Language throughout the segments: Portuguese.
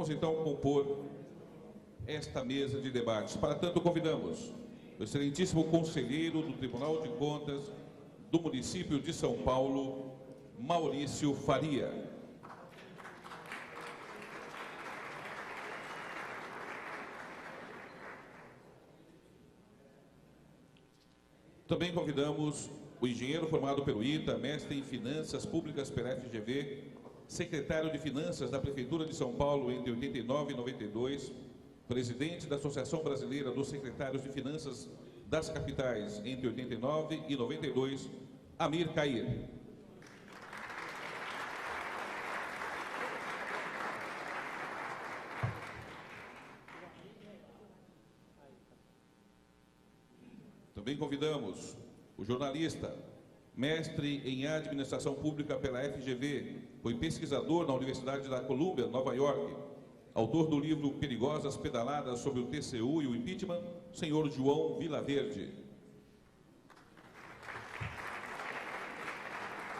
Vamos então compor esta mesa de debates. Para tanto, convidamos o excelentíssimo conselheiro do Tribunal de Contas do município de São Paulo, Maurício Faria. Também convidamos o engenheiro formado pelo ITA, mestre em Finanças Públicas pela FGV, secretário de Finanças da Prefeitura de São Paulo entre 89 e 92, presidente da Associação Brasileira dos Secretários de Finanças das Capitais entre 89 e 92, Amir Cair. Também convidamos o jornalista, mestre em Administração Pública pela FGV, foi pesquisador na Universidade da Colômbia, Nova York, autor do livro Perigosas Pedaladas sobre o TCU e o Impeachment, senhor João Vilaverde.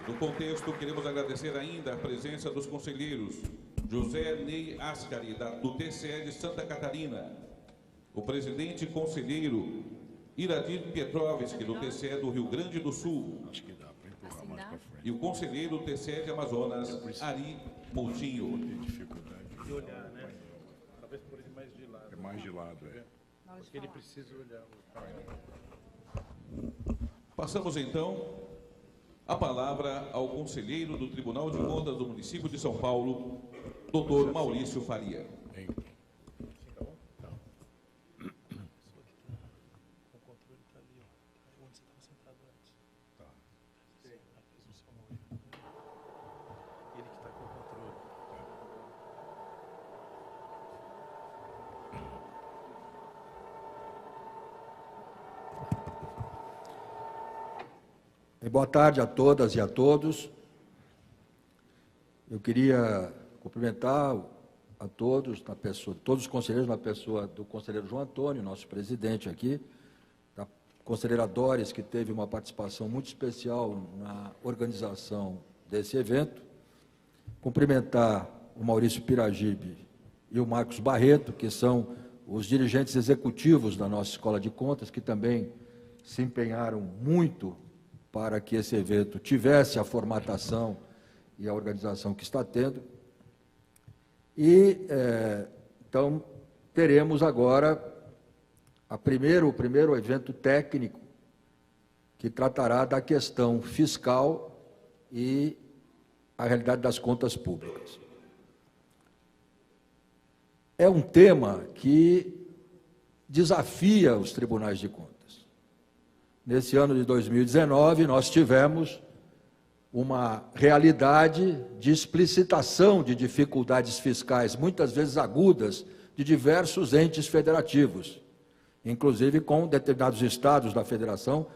No contexto, queremos agradecer ainda a presença dos conselheiros José Ney Ascari, do TCE de Santa Catarina, o presidente conselheiro Iradir Petrovski, do TCE do Rio Grande do Sul, Acho que dá para empurrar mais para frente. e o conselheiro do TCE de Amazonas, Ari Moutinho. Tem dificuldade. De olhar, né? Talvez por ele mais de lado. É mais de lado, é. Porque ele precisa olhar. Passamos, então, a palavra ao conselheiro do Tribunal de Contas do município de São Paulo, doutor Maurício Faria. Hein? O controle está ali, ó. Onde você estava sentado antes. Tá. Fez o seu nome. Ele que está com o controle. Boa tarde a todas e a todos. Eu queria cumprimentar a todos, todos os conselheiros, na pessoa do conselheiro João Antônio, nosso presidente aqui, da conselheira Doris, que teve uma participação muito especial na organização desse evento. Cumprimentar o Maurício Piragibe e o Marcos Barreto, que são os dirigentes executivos da nossa Escola de Contas, que também se empenharam muito para que esse evento tivesse a formatação e a organização que está tendo. E, então, teremos agora o primeiro evento técnico que tratará da questão fiscal e a realidade das contas públicas. É um tema que desafia os tribunais de contas. Nesse ano de 2019, nós tivemos uma realidade de explicitação de dificuldades fiscais, muitas vezes agudas, de diversos entes federativos, inclusive com determinados estados da federação,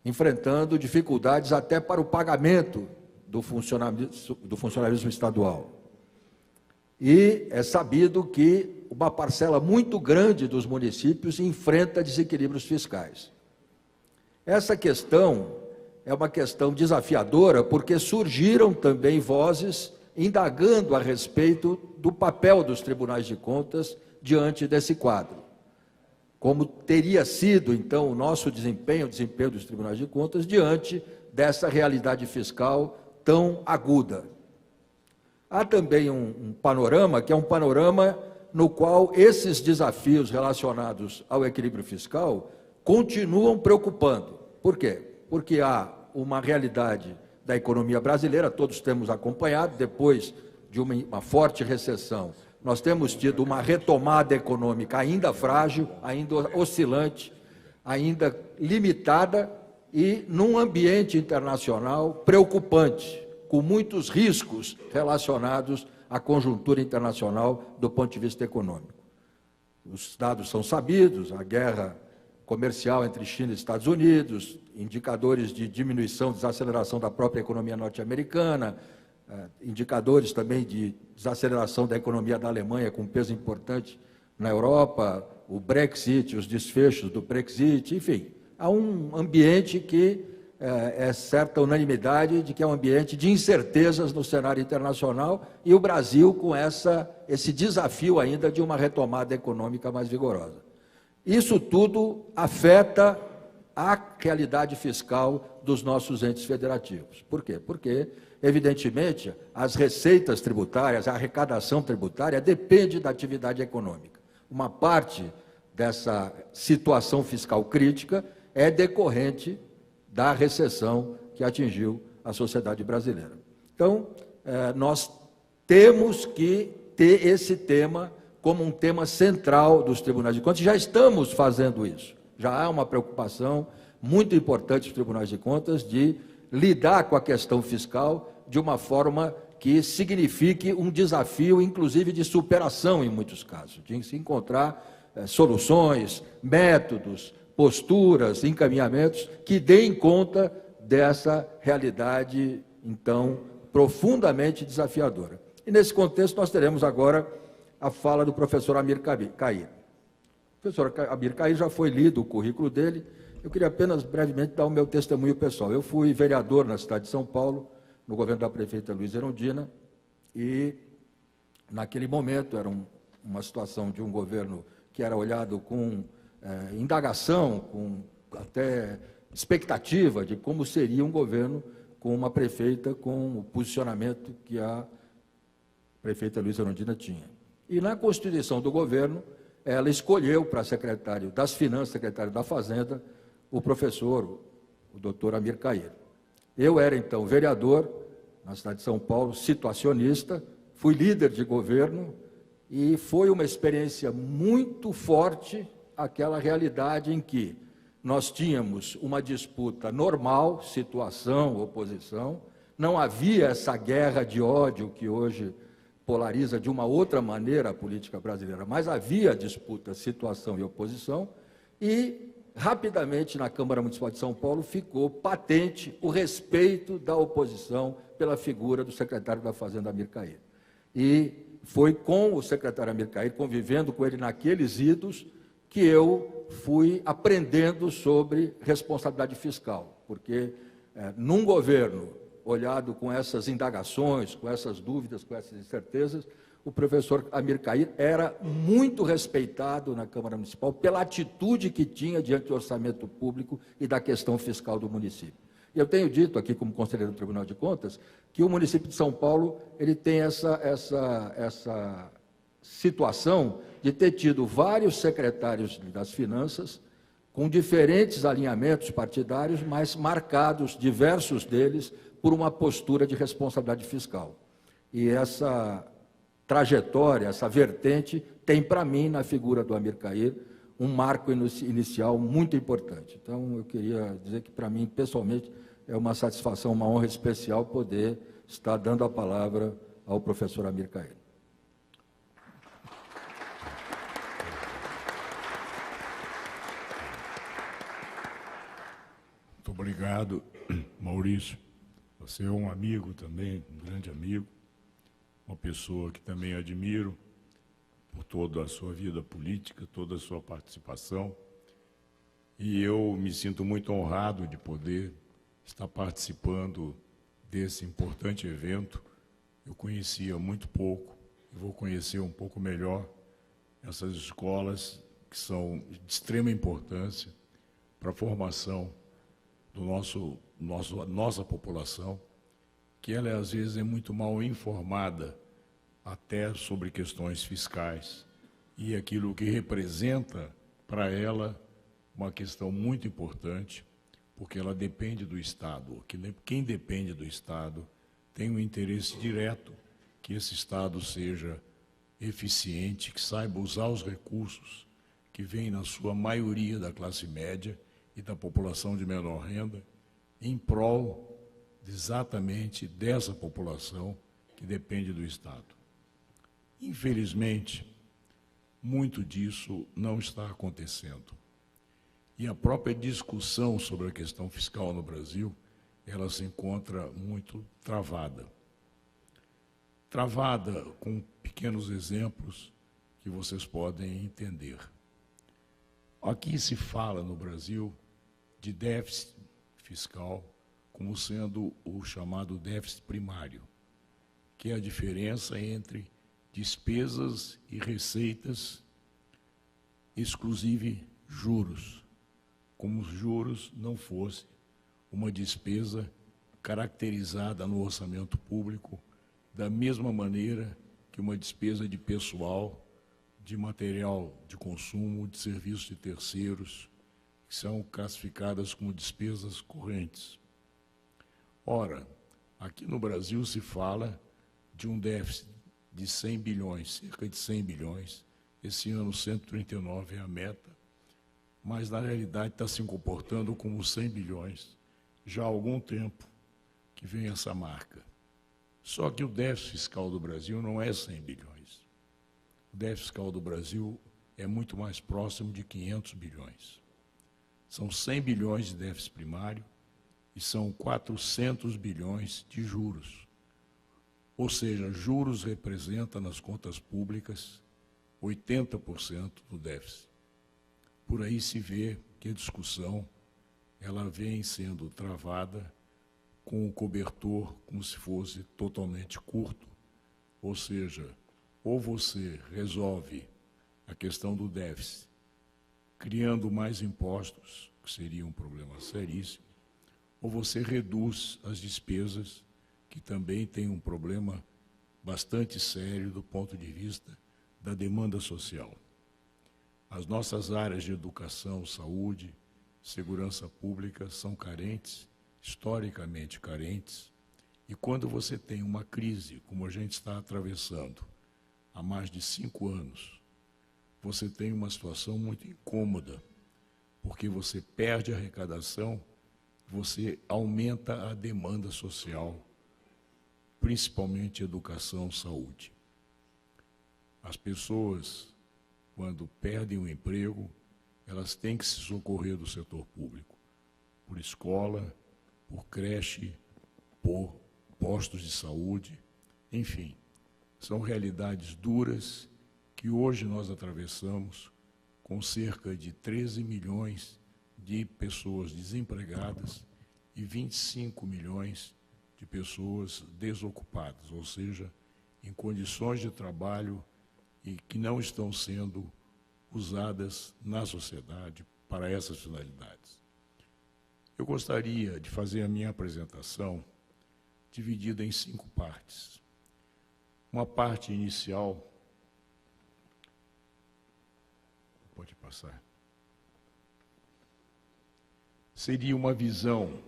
enfrentando dificuldades até para o pagamento do funcionalismo estadual. E é sabido que uma parcela muito grande dos municípios enfrenta desequilíbrios fiscais. Essa questão é uma questão desafiadora, porque surgiram também vozes indagando a respeito do papel dos tribunais de contas diante desse quadro. Como teria sido, então, o nosso desempenho, o desempenho dos tribunais de contas, diante dessa realidade fiscal tão aguda. Há também um panorama, que é um panorama no qual esses desafios relacionados ao equilíbrio fiscal continuam preocupando. Por quê? Porque há uma realidade da economia brasileira, todos temos acompanhado, depois de uma forte recessão, nós temos tido uma retomada econômica ainda frágil, ainda oscilante, ainda limitada e num ambiente internacional preocupante, com muitos riscos relacionados à conjuntura internacional do ponto de vista econômico. Os dados são sabidos, a guerra comercial entre China e Estados Unidos, indicadores de diminuição, desaceleração da própria economia norte-americana, indicadores também de desaceleração da economia da Alemanha, com peso importante na Europa, o Brexit, os desfechos do Brexit, enfim, há um ambiente que é certa unanimidade de que é um ambiente de incertezas no cenário internacional e o Brasil com esse desafio ainda de uma retomada econômica mais vigorosa. Isso tudo afeta a realidade fiscal dos nossos entes federativos. Por quê? Porque, evidentemente, as receitas tributárias, a arrecadação tributária depende da atividade econômica. Uma parte dessa situação fiscal crítica é decorrente da recessão que atingiu a sociedade brasileira. Então, nós temos que ter esse tema como um tema central dos tribunais de contas, e já estamos fazendo isso. Já há uma preocupação muito importante dos tribunais de contas de lidar com a questão fiscal de uma forma que signifique um desafio, inclusive de superação em muitos casos, de se encontrar soluções, métodos, posturas, encaminhamentos que deem conta dessa realidade, então, profundamente desafiadora. E nesse contexto nós teremos agora a fala do professor Amir Cair. O professor Amir Cair já foi lido o currículo dele, eu queria apenas brevemente dar o meu testemunho pessoal. Eu fui vereador na cidade de São Paulo, no governo da prefeita Luísa Erundina, e naquele momento era uma situação de um governo que era olhado com indagação, com até expectativa de como seria um governo com uma prefeita com o posicionamento que a prefeita Luísa Erundina tinha. E na constituição do governo, ela escolheu para secretário das Finanças, secretário da Fazenda, o professor, o doutor Amir Cair. Eu era, então, vereador na cidade de São Paulo, situacionista, fui líder de governo e foi uma experiência muito forte aquela realidade em que nós tínhamos uma disputa normal, situação, oposição, não havia essa guerra de ódio que hoje polariza de uma outra maneira a política brasileira, mas havia disputa, situação e oposição, e rapidamente na Câmara Municipal de São Paulo ficou patente o respeito da oposição pela figura do secretário da Fazenda, Amir Cair. E foi com o secretário Amir Cair, convivendo com ele naqueles idos, que eu fui aprendendo sobre responsabilidade fiscal, porque num governo olhado com essas indagações, com essas dúvidas, com essas incertezas, o professor Amir Cair era muito respeitado na Câmara Municipal pela atitude que tinha diante do orçamento público e da questão fiscal do município. E eu tenho dito aqui, como conselheiro do Tribunal de Contas, que o município de São Paulo ele tem essa situação de ter tido vários secretários das Finanças com diferentes alinhamentos partidários, mas marcados, diversos deles, por uma postura de responsabilidade fiscal. E essa trajetória, essa vertente, tem para mim, na figura do Amir Cair, um marco inicial muito importante. Então, eu queria dizer que, para mim, pessoalmente, é uma satisfação, uma honra especial poder estar dando a palavra ao professor Amir Cair. Muito obrigado, Maurício. Você é um amigo também, um grande amigo, uma pessoa que também admiro por toda a sua vida política, toda a sua participação. E eu me sinto muito honrado de poder estar participando desse importante evento. Eu conhecia muito pouco e vou conhecer um pouco melhor essas escolas que são de extrema importância para a formação do nossa população, que ela às vezes é muito mal informada até sobre questões fiscais e aquilo que representa para ela uma questão muito importante, porque ela depende do Estado. Quem depende do Estado tem um interesse direto que esse Estado seja eficiente, que saiba usar os recursos que vêm na sua maioria da classe média e da população de menor renda, em prol exatamente dessa população que depende do Estado. Infelizmente, muito disso não está acontecendo. E a própria discussão sobre a questão fiscal no Brasil, ela se encontra muito travada. Travada com pequenos exemplos que vocês podem entender. Aqui se fala no Brasil de déficit fiscal como sendo o chamado déficit primário, que é a diferença entre despesas e receitas, exclusive juros, como os juros não fosse uma despesa caracterizada no orçamento público da mesma maneira que uma despesa de pessoal, de material de consumo, de serviços de terceiros, que são classificadas como despesas correntes. Ora, aqui no Brasil se fala de um déficit de 100 bilhões, cerca de 100 bilhões. Esse ano, 139 é a meta, mas, na realidade, está se comportando como 100 bilhões. Já há algum tempo que vem essa marca. Só que o déficit fiscal do Brasil não é 100 bilhões. O déficit fiscal do Brasil é muito mais próximo de 500 bilhões. São 100 bilhões de déficit primário e são 400 bilhões de juros. Ou seja, juros representa nas contas públicas 80% do déficit. Por aí se vê que a discussão ela vem sendo travada com o cobertor como se fosse totalmente curto, ou seja, ou você resolve a questão do déficit criando mais impostos, que seria um problema seríssimo, ou você reduz as despesas, que também tem um problema bastante sério do ponto de vista da demanda social. As nossas áreas de educação, saúde, segurança pública são carentes, historicamente carentes, e quando você tem uma crise, como a gente está atravessando há mais de 5 anos, você tem uma situação muito incômoda, porque você perde a arrecadação, você aumenta a demanda social, principalmente educação, saúde. As pessoas, quando perdem o emprego, elas têm que se socorrer do setor público, por escola, por creche, por postos de saúde, enfim, são realidades duras que hoje nós atravessamos com cerca de 13 milhões de pessoas desempregadas e 25 milhões de pessoas desocupadas, ou seja, em condições de trabalho e que não estão sendo usadas na sociedade para essas finalidades. Eu gostaria de fazer a minha apresentação dividida em 5 partes. Uma parte inicial, pode passar, seria uma visão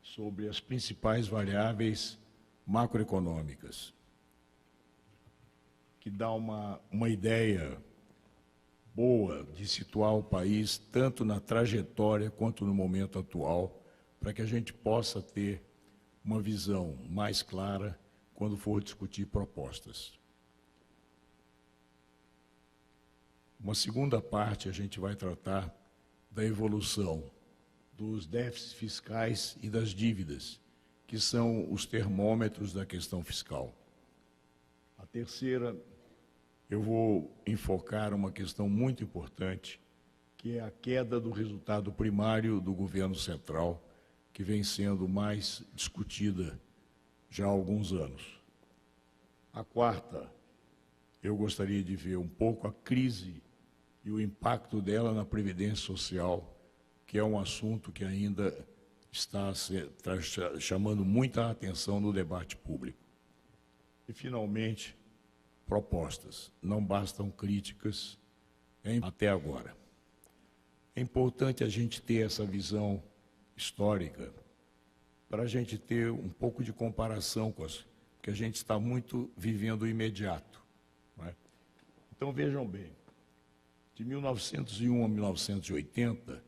sobre as principais variáveis macroeconômicas, que dá uma ideia boa de situar o país tanto na trajetória quanto no momento atual, para que a gente possa ter uma visão mais clara quando for discutir propostas. Uma segunda parte, a gente vai tratar da evolução dos déficits fiscais e das dívidas, que são os termômetros da questão fiscal. A terceira, eu vou enfocar uma questão muito importante, que é a queda do resultado primário do governo central, que vem sendo mais discutida já há alguns anos. A quarta, eu gostaria de ver um pouco a crise e o impacto dela na Previdência Social, que é um assunto que ainda está chamando muita atenção no debate público. E, finalmente, propostas. Não bastam críticas até agora. É importante a gente ter essa visão histórica para a gente ter um pouco de comparação com as, porque a gente está muito vivendo o imediato. Não é? Então, vejam bem, de 1901 a 1980,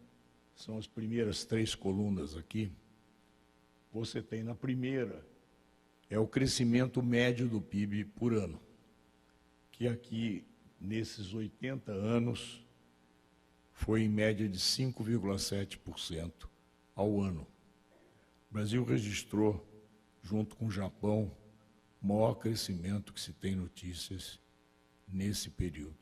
são as primeiras 3 colunas aqui, você tem na primeira, é o crescimento médio do PIB por ano, que aqui, nesses 80 anos, foi em média de 5,7% ao ano. O Brasil registrou, junto com o Japão, o maior crescimento que se tem notícias nesse período.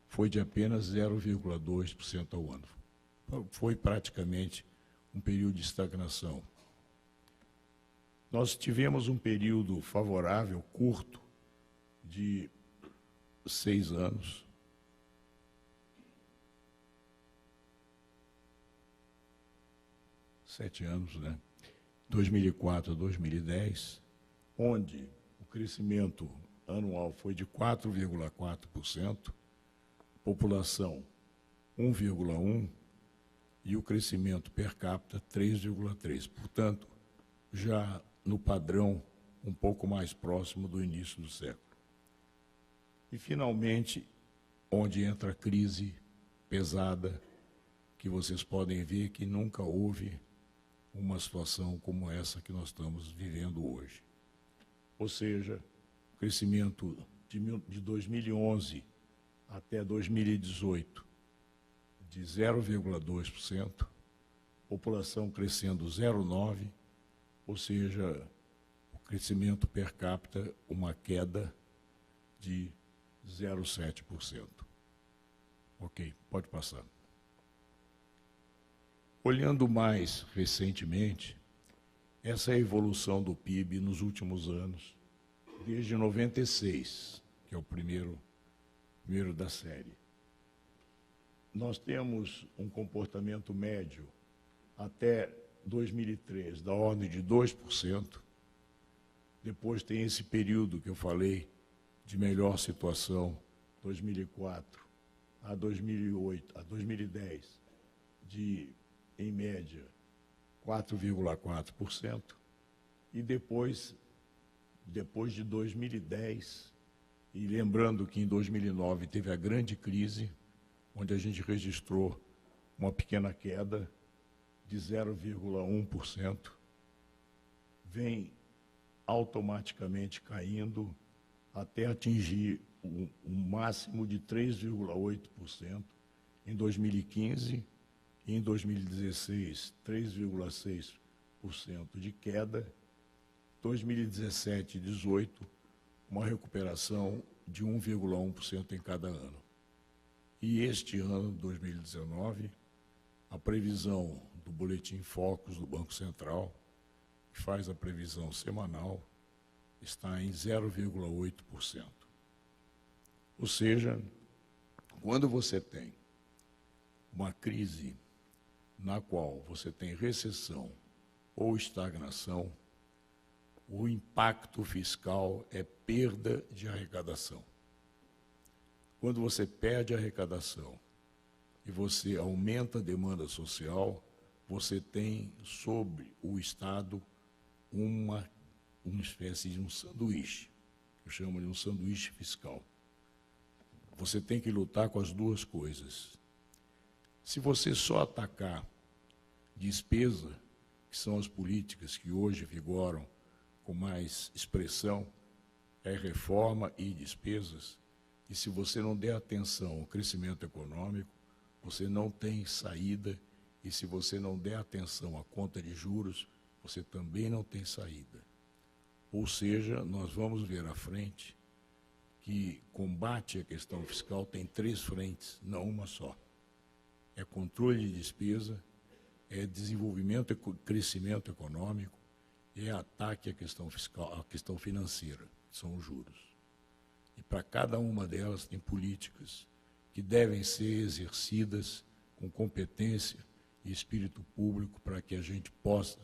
Foi de apenas 0,2% ao ano. foi praticamente um período de estagnação. Nós tivemos um período favorável, curto, de 6 anos. Sete anos, né? 2004 a 2010, onde o crescimento anual foi de 4,4%, população 1,1% e o crescimento per capita 3,3%. Portanto, já no padrão um pouco mais próximo do início do século. E, finalmente, onde entra a crise pesada, que vocês podem ver que nunca houve uma situação como essa que nós estamos vivendo hoje. Ou seja, o crescimento de 2011 até 2018 de 0,2%, população crescendo 0,9%, ou seja, o crescimento per capita, uma queda de 0,7%. Ok, pode passar. Olhando mais recentemente, essa é a evolução do PIB nos últimos anos, desde 96, que é o primeiro da série. Nós temos um comportamento médio até 2003 da ordem de 2%. Depois tem esse período que eu falei de melhor situação, 2004 a 2008, a 2010, de, em média, 4,4%. E depois de 2010, e lembrando que em 2009 teve a grande crise, onde a gente registrou uma pequena queda de 0,1%, vem automaticamente caindo até atingir um máximo de 3,8% em 2015 e em 2016, 3,6% de queda. 2017 e 2018, uma recuperação de 1,1% em cada ano. E este ano, 2019, a previsão do Boletim Focus do Banco Central, que faz a previsão semanal, está em 0,8%. Ou seja, quando você tem uma crise na qual você tem recessão ou estagnação, o impacto fiscal é perda de arrecadação. Quando você perde a arrecadação e você aumenta a demanda social, você tem sobre o Estado uma espécie de um sanduíche, eu chamo de um sanduíche fiscal. Você tem que lutar com as duas coisas. Se você só atacar despesa, que são as políticas que hoje vigoram com mais expressão, é reforma e despesas, e se você não der atenção ao crescimento econômico, você não tem saída, e se você não der atenção à conta de juros, você também não tem saída. Ou seja, nós vamos ver à frente que combate à questão fiscal tem 3 frentes, não uma só. É controle de despesa, é desenvolvimento e crescimento econômico, e é ataque à questão fiscal, à questão financeira, que são os juros. E para cada uma delas tem políticas que devem ser exercidas com competência e espírito público para que a gente possa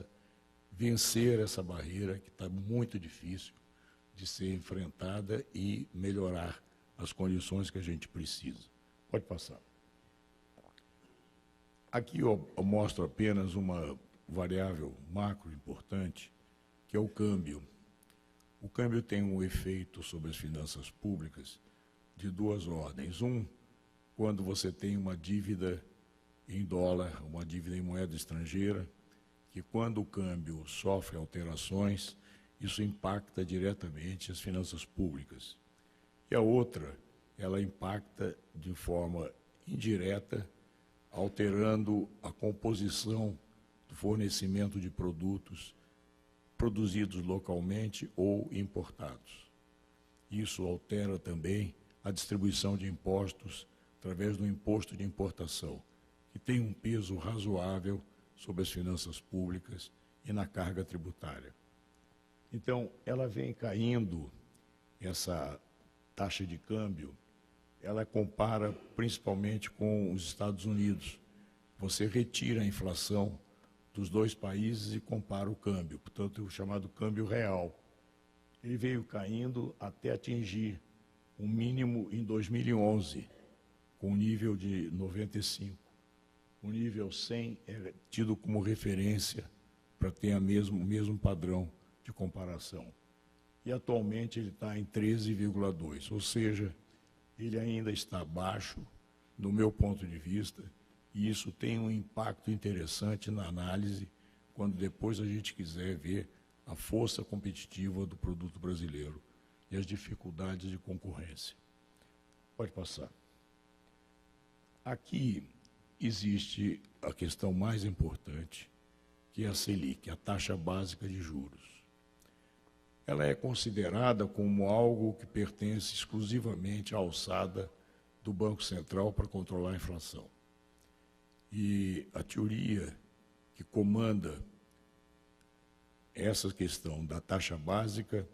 vencer essa barreira que está muito difícil de ser enfrentada e melhorar as condições que a gente precisa. Pode passar. Aqui eu mostro apenas uma variável macro importante, que é o câmbio. O câmbio tem um efeito sobre as finanças públicas de 2 ordens. Quando você tem uma dívida em dólar, uma dívida em moeda estrangeira, que quando o câmbio sofre alterações, isso impacta diretamente as finanças públicas. E a outra, ela impacta de forma indireta, alterando a composição do fornecimento de produtos produzidos localmente ou importados. Isso altera também a distribuição de impostos através do imposto de importação, que que tem um peso razoável sobre as finanças públicas e na carga tributária. Então, ela vem caindo, essa taxa de câmbio, ela compara principalmente com os Estados Unidos. Você retira a inflação dos dois países e compara o câmbio, portanto, o chamado câmbio real. Ele veio caindo até atingir um mínimo em 2011, com um nível de 95. O nível 100 é tido como referência para ter o mesmo padrão de comparação. E atualmente ele está em 13,2, ou seja, ele ainda está abaixo, do meu ponto de vista, e isso tem um impacto interessante na análise, quando depois a gente quiser ver a força competitiva do produto brasileiro e as dificuldades de concorrência. Pode passar. Aqui existe a questão mais importante, que é a Selic, a taxa básica de juros. Ela é considerada como algo que pertence exclusivamente à alçada do Banco Central para controlar a inflação. E a teoria que comanda essa questão da taxa básica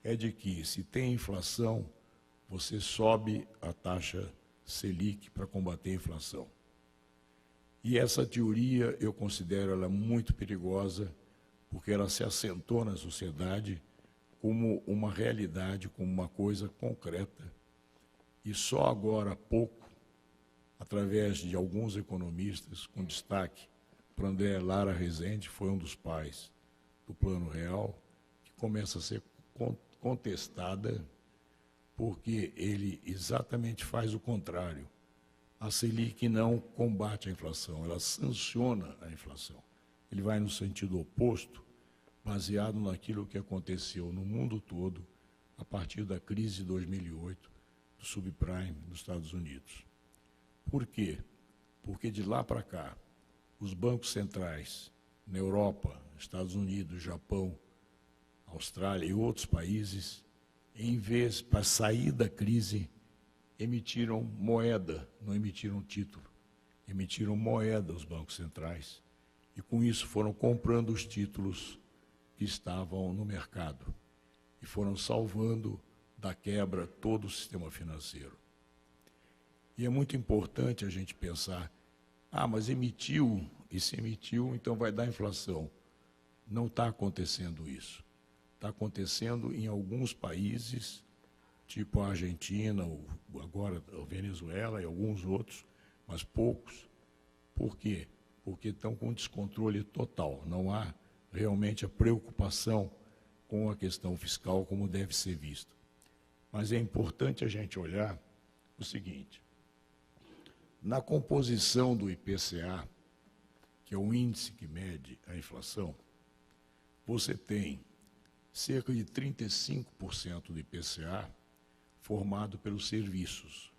é de que, se tem inflação, você sobe a taxa Selic para combater a inflação. E essa teoria eu considero ela muito perigosa, porque ela se assentou na sociedade como uma realidade, como uma coisa concreta. E só agora há pouco, através de alguns economistas, com destaque para André Lara Rezende, foi um dos pais do Plano Real, que começa a ser contestada, porque ele exatamente faz o contrário. A Selic não combate a inflação, ela sanciona a inflação. Ele vai no sentido oposto, baseado naquilo que aconteceu no mundo todo a partir da crise de 2008, do subprime nos Estados Unidos. Por quê? Porque de lá para cá, os bancos centrais na Europa, Estados Unidos, Japão, Austrália e outros países, em vez, para sair da crise, emitiram moeda, não emitiram título, emitiram moeda os bancos centrais, e com isso foram comprando os títulos que estavam no mercado e foram salvando da quebra todo o sistema financeiro. E é muito importante a gente pensar, mas emitiu, e se emitiu, então vai dar inflação. Não está acontecendo isso. Está acontecendo em alguns países, tipo a Argentina, agora a Venezuela e alguns outros, mas poucos. Por quê? Porque estão com descontrole total. Não há realmente a preocupação com a questão fiscal como deve ser vista. Mas é importante a gente olhar o seguinte: na composição do IPCA, que é o índice que mede a inflação, você tem cerca de 35% do IPCA formado pelos serviços.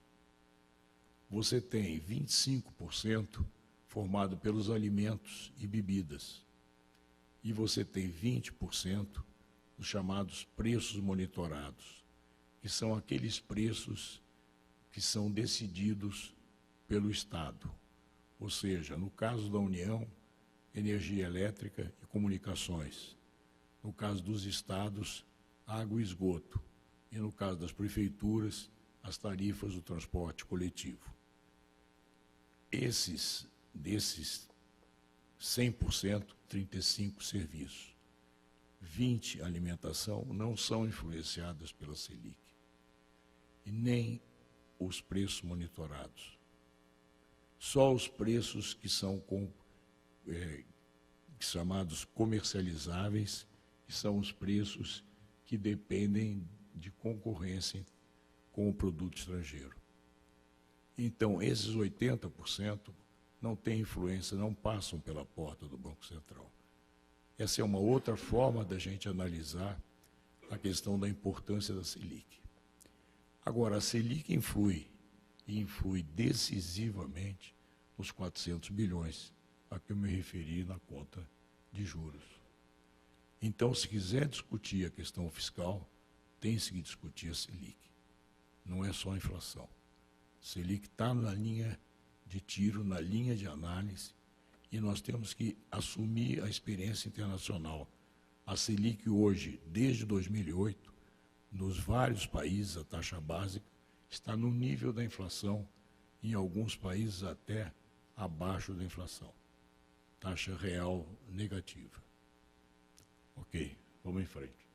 Você tem 25% formado pelos alimentos e bebidas. E você tem 20% dos chamados preços monitorados, que são aqueles preços que são decididos pelo Estado. Ou seja, no caso da União, energia elétrica e comunicações. No caso dos estados, água e esgoto. E no caso das prefeituras, as tarifas do transporte coletivo. Desses 100%, 35% serviços. 20% alimentação não são influenciadas pela Selic. E nem os preços monitorados. Só os preços que são chamados comercializáveis, que são os preços que dependem de concorrência com o produto estrangeiro. Então, esses 80% não têm influência, não passam pela porta do Banco Central. Essa é uma outra forma da gente analisar a questão da importância da Selic. Agora, a Selic influi decisivamente nos 400 bilhões a que eu me referi na conta de juros. Então, se quiser discutir a questão fiscal, tem-se que discutir a Selic. Não é só a inflação. A Selic está na linha de tiro na linha de análise e nós temos que assumir a experiência internacional. A Selic hoje, desde 2008, nos vários países, a taxa básica está no nível da inflação, em alguns países até abaixo da inflação. Taxa real negativa. Ok, vamos em frente.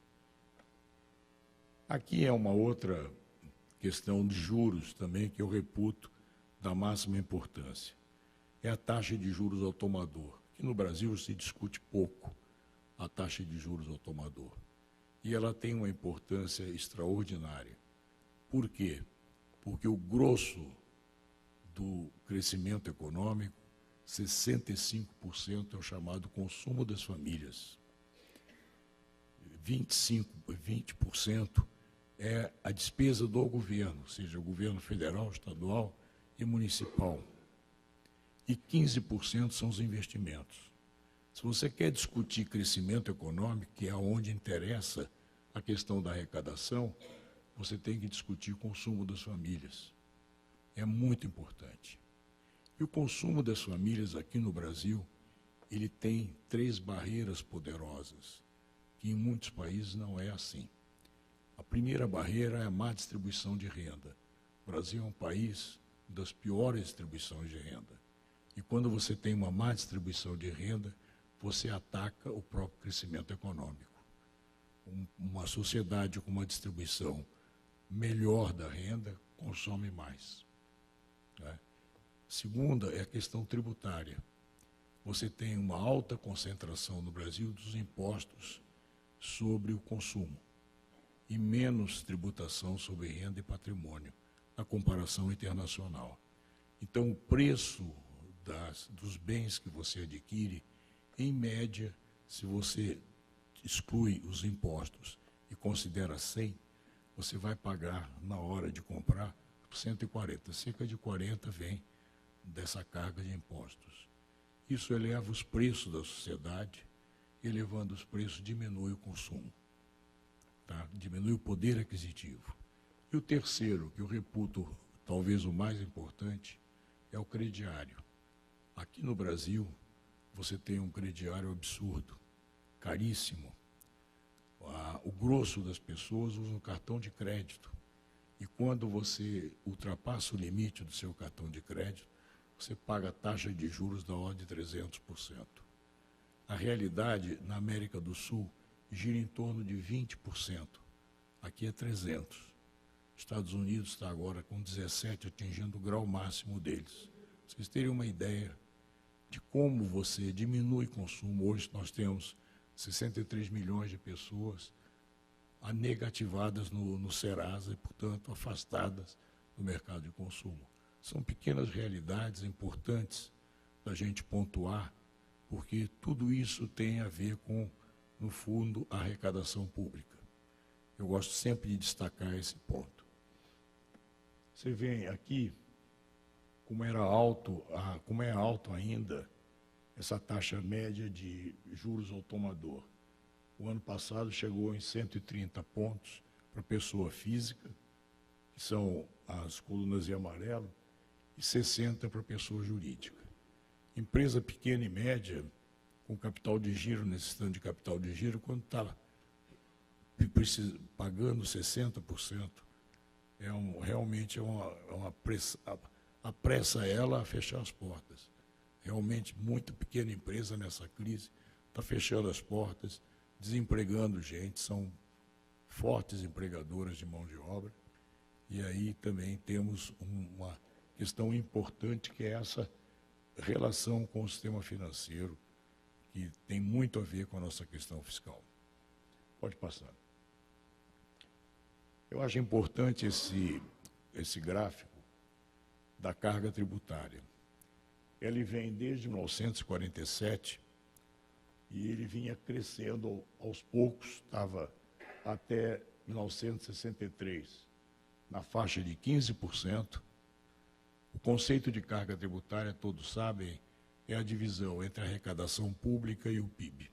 Aqui é uma outra questão de juros também que eu reputo da máxima importância. É a taxa de juros ao tomador, que no Brasil se discute pouco a taxa de juros ao tomador. E ela tem uma importância extraordinária. Por quê? Porque o grosso do crescimento econômico, 65% é o chamado consumo das famílias. 20% é a despesa do governo, seja o governo federal, estadual e municipal. E 15% são os investimentos. Se você quer discutir crescimento econômico, que é onde interessa a questão da arrecadação, você tem que discutir o consumo das famílias. É muito importante. E o consumo das famílias aqui no Brasil, ele tem 3 barreiras poderosas, que em muitos países não é assim. A primeira barreira é a má distribuição de renda. O Brasil é um país das piores distribuições de renda. E quando você tem uma má distribuição de renda, você ataca o próprio crescimento econômico. Uma sociedade com uma distribuição melhor da renda consome mais. Né? Segunda é a questão tributária. Você tem uma alta concentração no Brasil dos impostos sobre o consumo e menos tributação sobre renda e patrimônio, na comparação internacional. Então, o preço dos bens que você adquire, em média, se você exclui os impostos e considera 100, você vai pagar, na hora de comprar, 140. Cerca de 40 vem dessa carga de impostos. Isso eleva os preços da sociedade, elevando os preços, diminui o consumo, tá? Diminui o poder aquisitivo. E o terceiro, que eu reputo talvez o mais importante, é o crediário. Aqui no Brasil, você tem um crediário absurdo, caríssimo. O grosso das pessoas usa um cartão de crédito. E quando você ultrapassa o limite do seu cartão de crédito, você paga taxa de juros da ordem de 300%. A realidade, na América do Sul, gira em torno de 20%. Aqui é 300%. Estados Unidos está agora com 17%, atingindo o grau máximo deles. Vocês terem uma ideia de como você diminui o consumo. Hoje nós temos 63 milhões de pessoas negativadas no Serasa e, portanto, afastadas do mercado de consumo. São pequenas realidades importantes da gente pontuar, porque tudo isso tem a ver com, no fundo, a arrecadação pública. Eu gosto sempre de destacar esse ponto. Você vê aqui como é alto ainda essa taxa média de juros ao tomador. O ano passado chegou em 130 pontos para pessoa física, que são as colunas em amarelo, e 60 para pessoa jurídica. Empresa pequena e média, com capital de giro, necessitando de capital de giro, quando está pagando 60%, realmente apressa ela a fechar as portas. Realmente, muito pequena empresa nessa crise está fechando as portas, desempregando gente, são fortes empregadoras de mão de obra. E aí também temos uma questão importante, que é essa relação com o sistema financeiro, que tem muito a ver com a nossa questão fiscal. Pode passar. Eu acho importante esse gráfico da carga tributária. Ele vem desde 1947 e ele vinha crescendo aos poucos, estava até 1963 na faixa de 15%. O conceito de carga tributária, todos sabem, é a divisão entre a arrecadação pública e o PIB.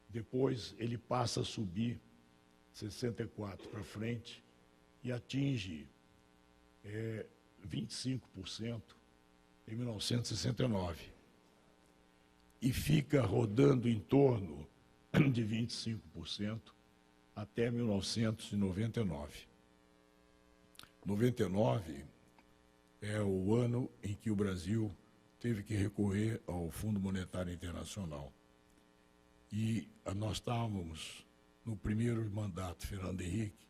Depois ele passa a subir 64 para frente e atinge 25% em 1969 e fica rodando em torno de 25% até 1999. 99 é o ano em que o Brasil teve que recorrer ao Fundo Monetário Internacional. E nós estávamos, no primeiro mandato, Fernando Henrique,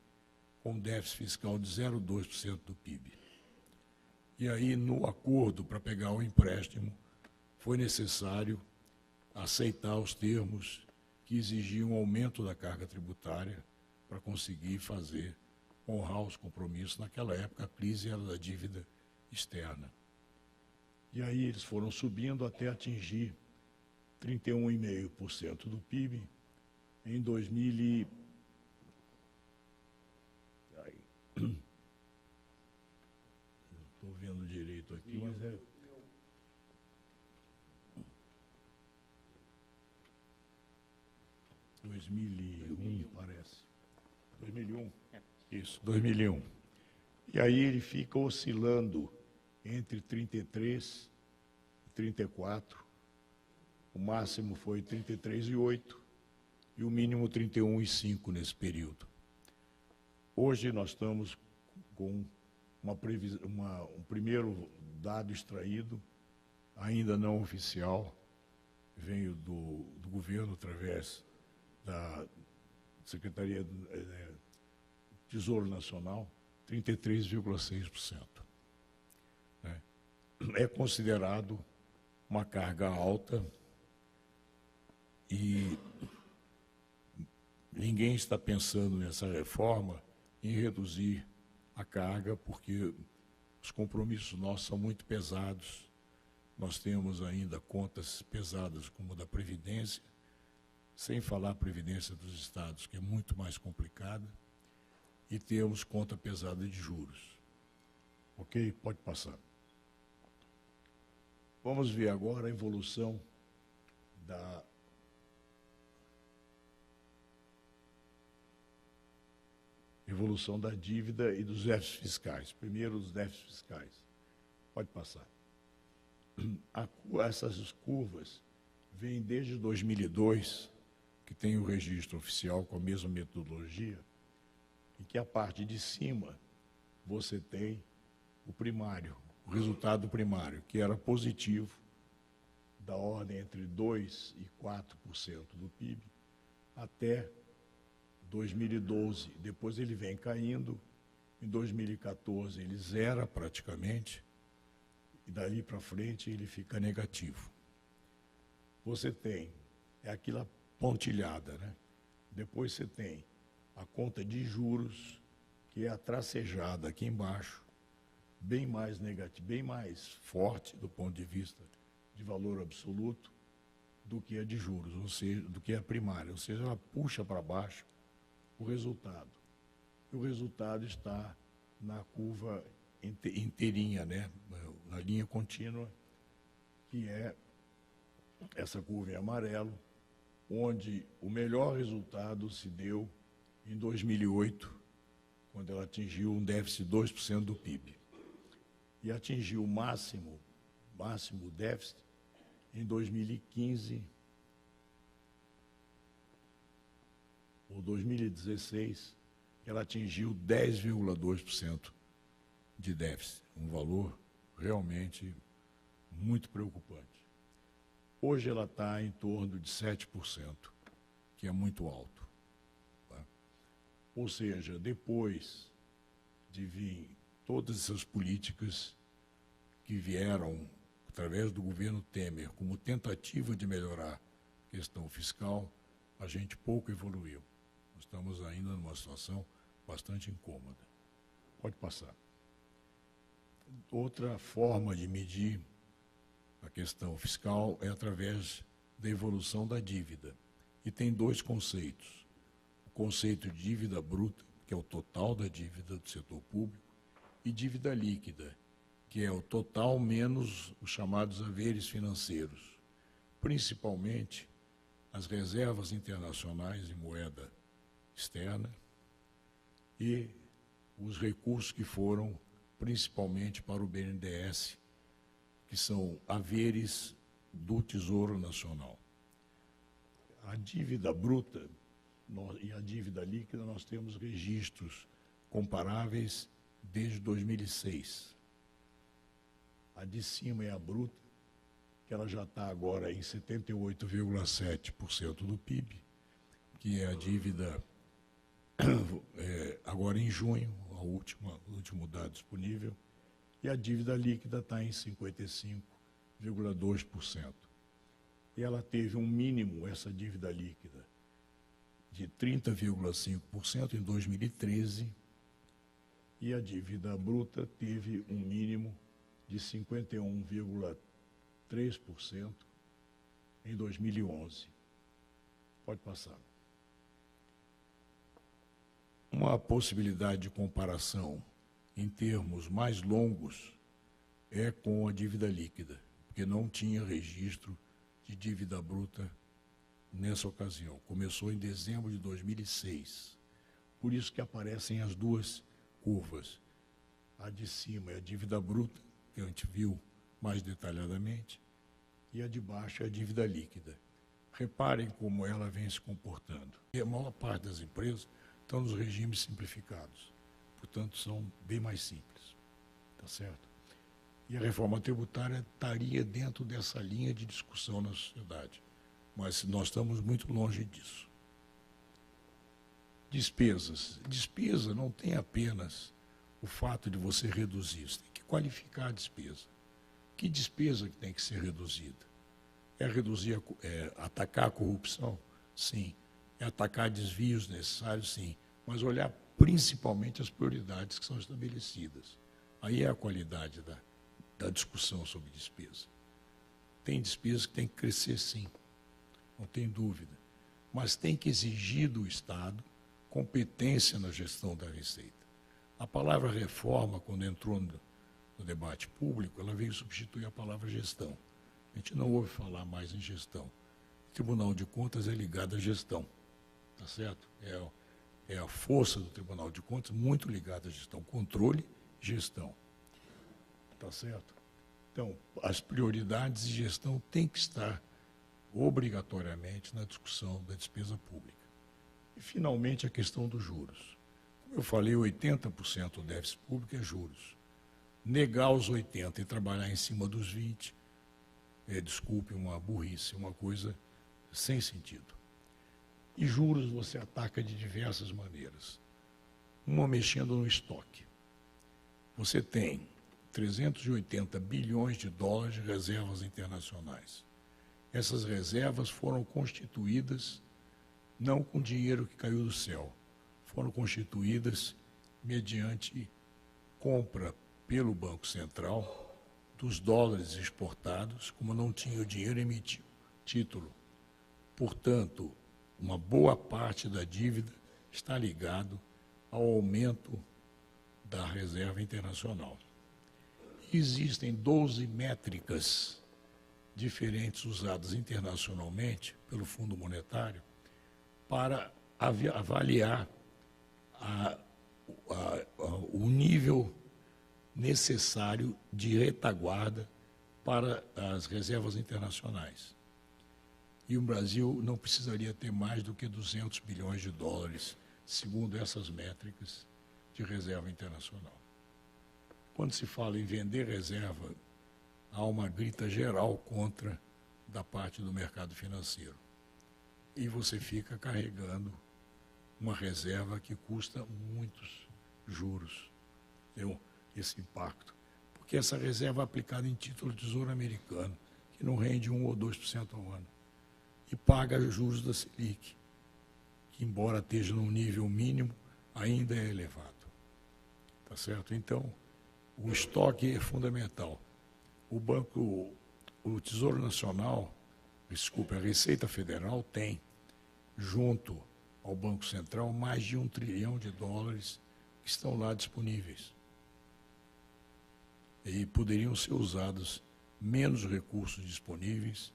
com um déficit fiscal de 0,2% do PIB. E aí, no acordo para pegar o empréstimo, foi necessário aceitar os termos que exigiam um aumento da carga tributária para conseguir honrar os compromissos. Naquela época, a crise era da dívida externa. E aí eles foram subindo até atingir 31,5% do PIB em 2000 não estou vendo direito aqui, mas é 2001, parece. 2001? Isso, 2001. E aí ele fica oscilando entre 33 e 34. O máximo foi 33,8 e o mínimo 31,5 nesse período. Hoje nós estamos com um primeiro dado extraído, ainda não oficial, veio do governo através da Secretaria do Tesouro Nacional, 33,6%. É considerado uma carga alta e ninguém está pensando nessa reforma em reduzir a carga, porque os compromissos nossos são muito pesados. Nós temos ainda contas pesadas como a da Previdência, sem falar a Previdência dos Estados, que é muito mais complicada, e temos conta pesada de juros. Ok? Pode passar. Vamos ver agora a evolução da dívida e dos déficits fiscais. Primeiro, os déficits fiscais. Pode passar. Essas curvas vêm desde 2002, que tem o registro oficial com a mesma metodologia, em que a parte de cima você tem o primário, o resultado primário, que era positivo, da ordem entre 2% e 4% do PIB, até 2012. Depois ele vem caindo, em 2014 ele zera praticamente, e dali para frente ele fica negativo. Você tem, é aquela pontilhada, né? Depois você tem a conta de juros, que é a tracejada aqui embaixo, bem mais negativa, bem mais forte do ponto de vista de valor absoluto do que a de juros, ou seja, do que a primária, ou seja, ela puxa para baixo o resultado. E o resultado está na curva inteirinha, né? Na linha contínua, que é essa curva em amarelo, onde o melhor resultado se deu em 2008, quando ela atingiu um déficit de 2% do PIB. E atingiu o máximo déficit em 2015 ou 2016, ela atingiu 10,2% de déficit, um valor realmente muito preocupante. Hoje ela está em torno de 7%, que é muito alto. Tá? Ou seja, depois de vir todas essas políticas que vieram através do governo Temer como tentativa de melhorar a questão fiscal, a gente pouco evoluiu. Nós estamos ainda numa situação bastante incômoda. Pode passar. Outra forma de medir a questão fiscal é através da evolução da dívida. E tem dois conceitos. O conceito de dívida bruta, que é o total da dívida do setor público, e dívida líquida, que é o total menos os chamados haveres financeiros, principalmente as reservas internacionais em moeda externa e os recursos que foram principalmente para o BNDES, que são haveres do Tesouro Nacional. A dívida bruta e a dívida líquida, nós temos registros comparáveis desde 2006. A de cima é a bruta, que ela já está agora em 78,7% do PIB, que é a dívida agora em junho, o último dado disponível, e a dívida líquida está em 55,2%. E ela teve um mínimo, essa dívida líquida, de 30,5% em 2013, e a dívida bruta teve um mínimo de 51,3% em 2011. Pode passar. Uma possibilidade de comparação em termos mais longos é com a dívida líquida, porque não tinha registro de dívida bruta nessa ocasião. Começou em dezembro de 2006. Por isso que aparecem as duas curvas. A de cima é a dívida bruta, que a gente viu mais detalhadamente, e a de baixo é a dívida líquida. Reparem como ela vem se comportando. E a maior parte das empresas estão nos regimes simplificados, portanto, são bem mais simples, tá certo? E a reforma tributária estaria dentro dessa linha de discussão na sociedade, mas nós estamos muito longe disso. Despesas. Despesa não tem apenas o fato de você reduzir, você tem que qualificar a despesa. Que despesa que tem que ser reduzida? É reduzir, atacar a corrupção? Sim. É atacar desvios necessários? Sim. Mas olhar principalmente as prioridades que são estabelecidas. Aí é a qualidade da discussão sobre despesa. Tem despesas que tem que crescer, sim, não tem dúvida. Mas tem que exigir do Estado competência na gestão da Receita. A palavra reforma, quando entrou no debate público, ela veio substituir a palavra gestão. A gente não ouve falar mais em gestão. O Tribunal de Contas é ligado à gestão, tá certo? É a força do Tribunal de Contas muito ligada à gestão, controle e gestão, tá certo? Então, as prioridades de gestão têm que estar obrigatoriamente na discussão da despesa pública. E, finalmente, a questão dos juros. Como eu falei, 80% do déficit público é juros. Negar os 80% e trabalhar em cima dos 20%, desculpe, uma burrice, uma coisa sem sentido. E juros você ataca de diversas maneiras. Uma, mexendo no estoque. Você tem 380 bilhões de dólares de reservas internacionais. Essas reservas foram constituídas não com dinheiro que caiu do céu, foram constituídas mediante compra pelo Banco Central dos dólares exportados, como não tinha o dinheiro, emitiu título. Portanto, uma boa parte da dívida está ligado ao aumento da reserva internacional. Existem 12 métricas diferentes usadas internacionalmente pelo Fundo Monetário para avaliar o nível necessário de retaguarda para as reservas internacionais. E o Brasil não precisaria ter mais do que 200 bilhões de dólares, segundo essas métricas de reserva internacional. Quando se fala em vender reserva, há uma grita geral contra da parte do mercado financeiro. E você fica carregando uma reserva que custa muitos juros. Esse impacto. Porque essa reserva é aplicada em título de tesouro americano, que não rende 1 ou 2% ao ano. E paga juros da Selic, que embora esteja num nível mínimo, ainda é elevado. Tá certo? Então, o estoque é fundamental. O Tesouro Nacional, a Receita Federal tem, junto ao Banco Central, mais de 1 trilhão de dólares que estão lá disponíveis. E poderiam ser usados menos recursos disponíveis,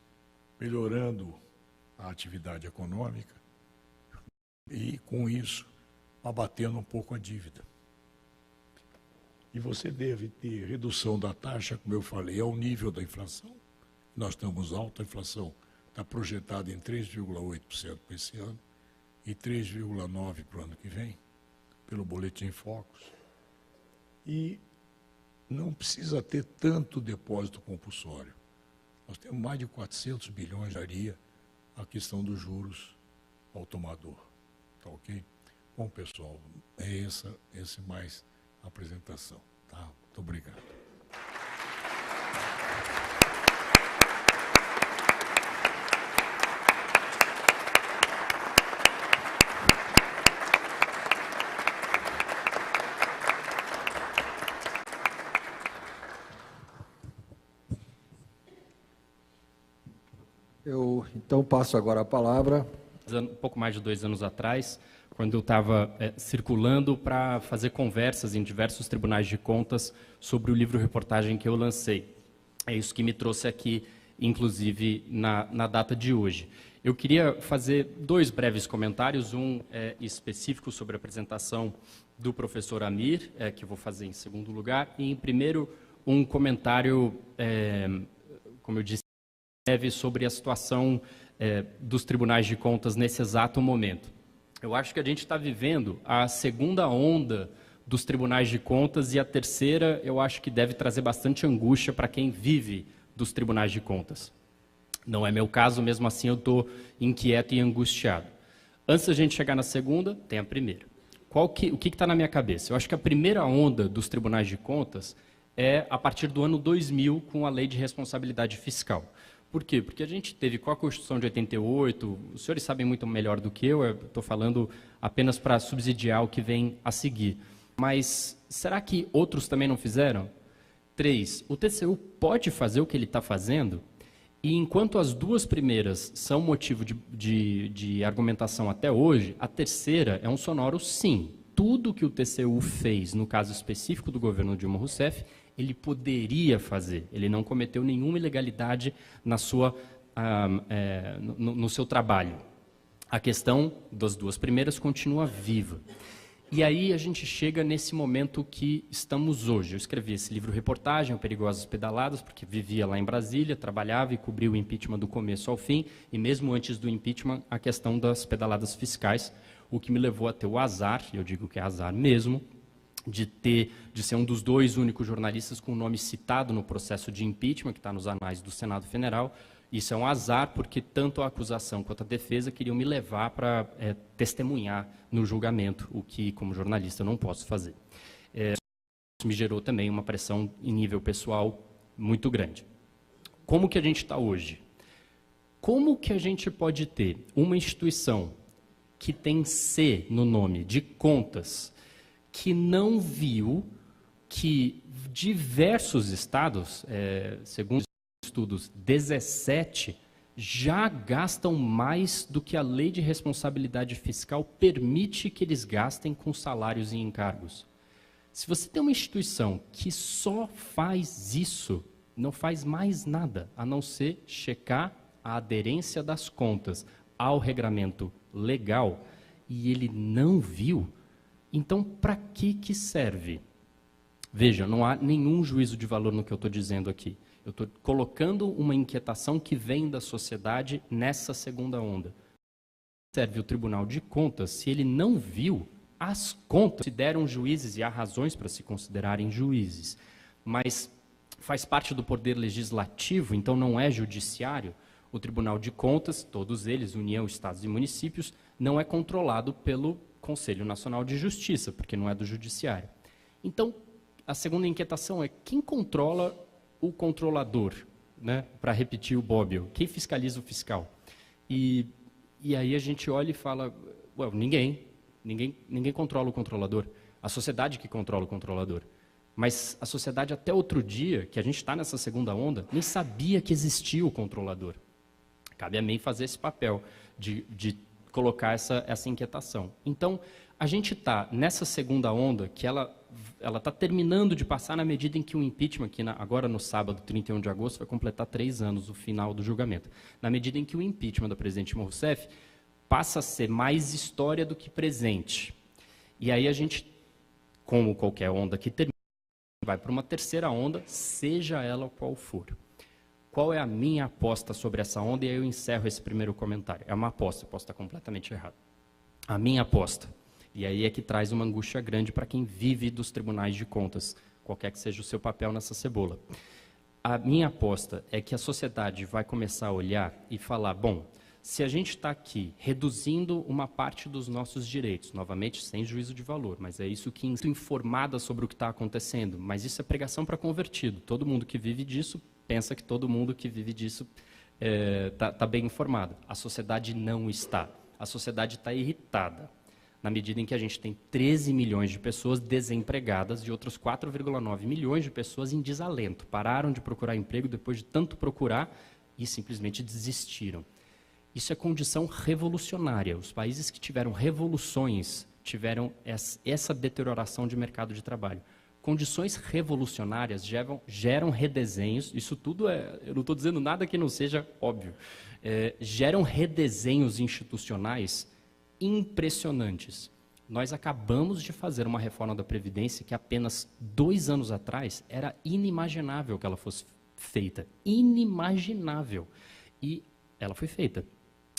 melhorando a atividade econômica e, com isso, abatendo um pouco a dívida. E você deve ter redução da taxa, como eu falei, ao nível da inflação. Nós estamos alta, a inflação está projetada em 3,8% para esse ano e 3,9% para o ano que vem, pelo Boletim Focus. E não precisa ter tanto depósito compulsório. Nós temos mais de 400 bilhões daria a questão dos juros ao tomador. Tá ok? Bom, pessoal, é esse mais a apresentação. Tá? Muito obrigado. Eu, então, passo agora a palavra. Um pouco mais de 2 anos atrás, quando eu estava circulando para fazer conversas em diversos tribunais de contas sobre o livro-reportagem que eu lancei. É isso que me trouxe aqui, inclusive, na data de hoje. Eu queria fazer 2 breves comentários, um específico sobre a apresentação do professor Amir, que eu vou fazer em segundo lugar, e, em primeiro, um comentário, como eu disse, breve sobre a situação dos tribunais de contas nesse exato momento. Eu acho que a gente está vivendo a segunda onda dos tribunais de contas e a terceira eu acho que deve trazer bastante angústia para quem vive dos tribunais de contas. Não é meu caso, mesmo assim eu estou inquieto e angustiado. Antes da gente chegar na segunda, tem a primeira. O que está na minha cabeça? Eu acho que a primeira onda dos tribunais de contas é a partir do ano 2000 com a Lei de Responsabilidade Fiscal. Por quê? Porque a gente teve com a Constituição de 88, os senhores sabem muito melhor do que eu estou falando apenas para subsidiar o que vem a seguir. Mas será que outros também não fizeram? 3. O TCU pode fazer o que ele está fazendo? E enquanto as 2 primeiras são motivo de argumentação até hoje, a terceira é um sonoro sim. Tudo que o TCU fez, no caso específico do governo Dilma Rousseff, ele poderia fazer. Ele não cometeu nenhuma ilegalidade no seu trabalho. A questão das 2 primeiras continua viva. E aí a gente chega nesse momento que estamos hoje. Eu escrevi esse livro-reportagem, Perigosas Pedaladas, porque vivia lá em Brasília, trabalhava e cobria o impeachment do começo ao fim, e mesmo antes do impeachment, a questão das pedaladas fiscais, o que me levou a ter o azar, eu digo que é azar mesmo, de ser um dos 2 únicos jornalistas com o nome citado no processo de impeachment, que está nos anais do Senado Federal. Isso é um azar, porque tanto a acusação quanto a defesa queriam me levar para testemunhar no julgamento, o que, como jornalista, eu não posso fazer. Isso me gerou também uma pressão em nível pessoal muito grande. Como que a gente está hoje? Como que a gente pode ter uma instituição que tem C no nome, de contas, que não viu que diversos estados, segundo estudos, 17, já gastam mais do que a Lei de Responsabilidade Fiscal permite que eles gastem com salários e encargos. Se você tem uma instituição que só faz isso, não faz mais nada, a não ser checar a aderência das contas ao regramento legal, e ele não viu, então, para que serve? Veja, não há nenhum juízo de valor no que eu estou dizendo aqui. Eu estou colocando uma inquietação que vem da sociedade nessa segunda onda. Serve o Tribunal de Contas se ele não viu as contas. Se deram juízes, e há razões para se considerarem juízes, mas faz parte do poder legislativo, então não é judiciário. O Tribunal de Contas, todos eles, União, Estados e Municípios, não é controlado pelo Conselho Nacional de Justiça, porque não é do Judiciário. Então, a segunda inquietação é quem controla o controlador, né? Para repetir o Bobbio, quem fiscaliza o fiscal? E aí a gente olha e fala, well, ninguém controla o controlador, a sociedade que controla o controlador. Mas a sociedade até outro dia, que a gente está nessa segunda onda, nem sabia que existia o controlador. Cabe a mim fazer esse papel de colocar essa inquietação. Então, a gente está nessa segunda onda, que ela está terminando de passar na medida em que o impeachment, que agora no sábado, 31 de agosto, vai completar 3 anos, o final do julgamento. Na medida em que o impeachment da presidente Dilma Rousseff passa a ser mais história do que presente. E aí a gente, como qualquer onda que termina, vai para uma terceira onda, seja ela qual for. Qual é a minha aposta sobre essa onda? E aí eu encerro esse primeiro comentário. É uma aposta, eu posso estar completamente errado. A minha aposta, e aí é que traz uma angústia grande para quem vive dos tribunais de contas, qualquer que seja o seu papel nessa cebola. A minha aposta é que a sociedade vai começar a olhar e falar, bom, se a gente está aqui reduzindo uma parte dos nossos direitos, novamente sem juízo de valor, mas é isso que informada sobre o que está acontecendo, mas isso é pregação para convertido. Todo mundo que vive disso pensa que todo mundo que vive disso está bem informado. A sociedade não está. A sociedade está irritada, na medida em que a gente tem 13 milhões de pessoas desempregadas e outros 4,9 milhões de pessoas em desalento. Pararam de procurar emprego depois de tanto procurar e simplesmente desistiram. Isso é condição revolucionária. Os países que tiveram revoluções tiveram essa deterioração de mercado de trabalho. Condições revolucionárias geram redesenhos, isso tudo eu não estou dizendo nada que não seja óbvio, geram redesenhos institucionais impressionantes. Nós acabamos de fazer uma reforma da Previdência que apenas 2 anos atrás era inimaginável que ela fosse feita. Inimaginável. E ela foi feita.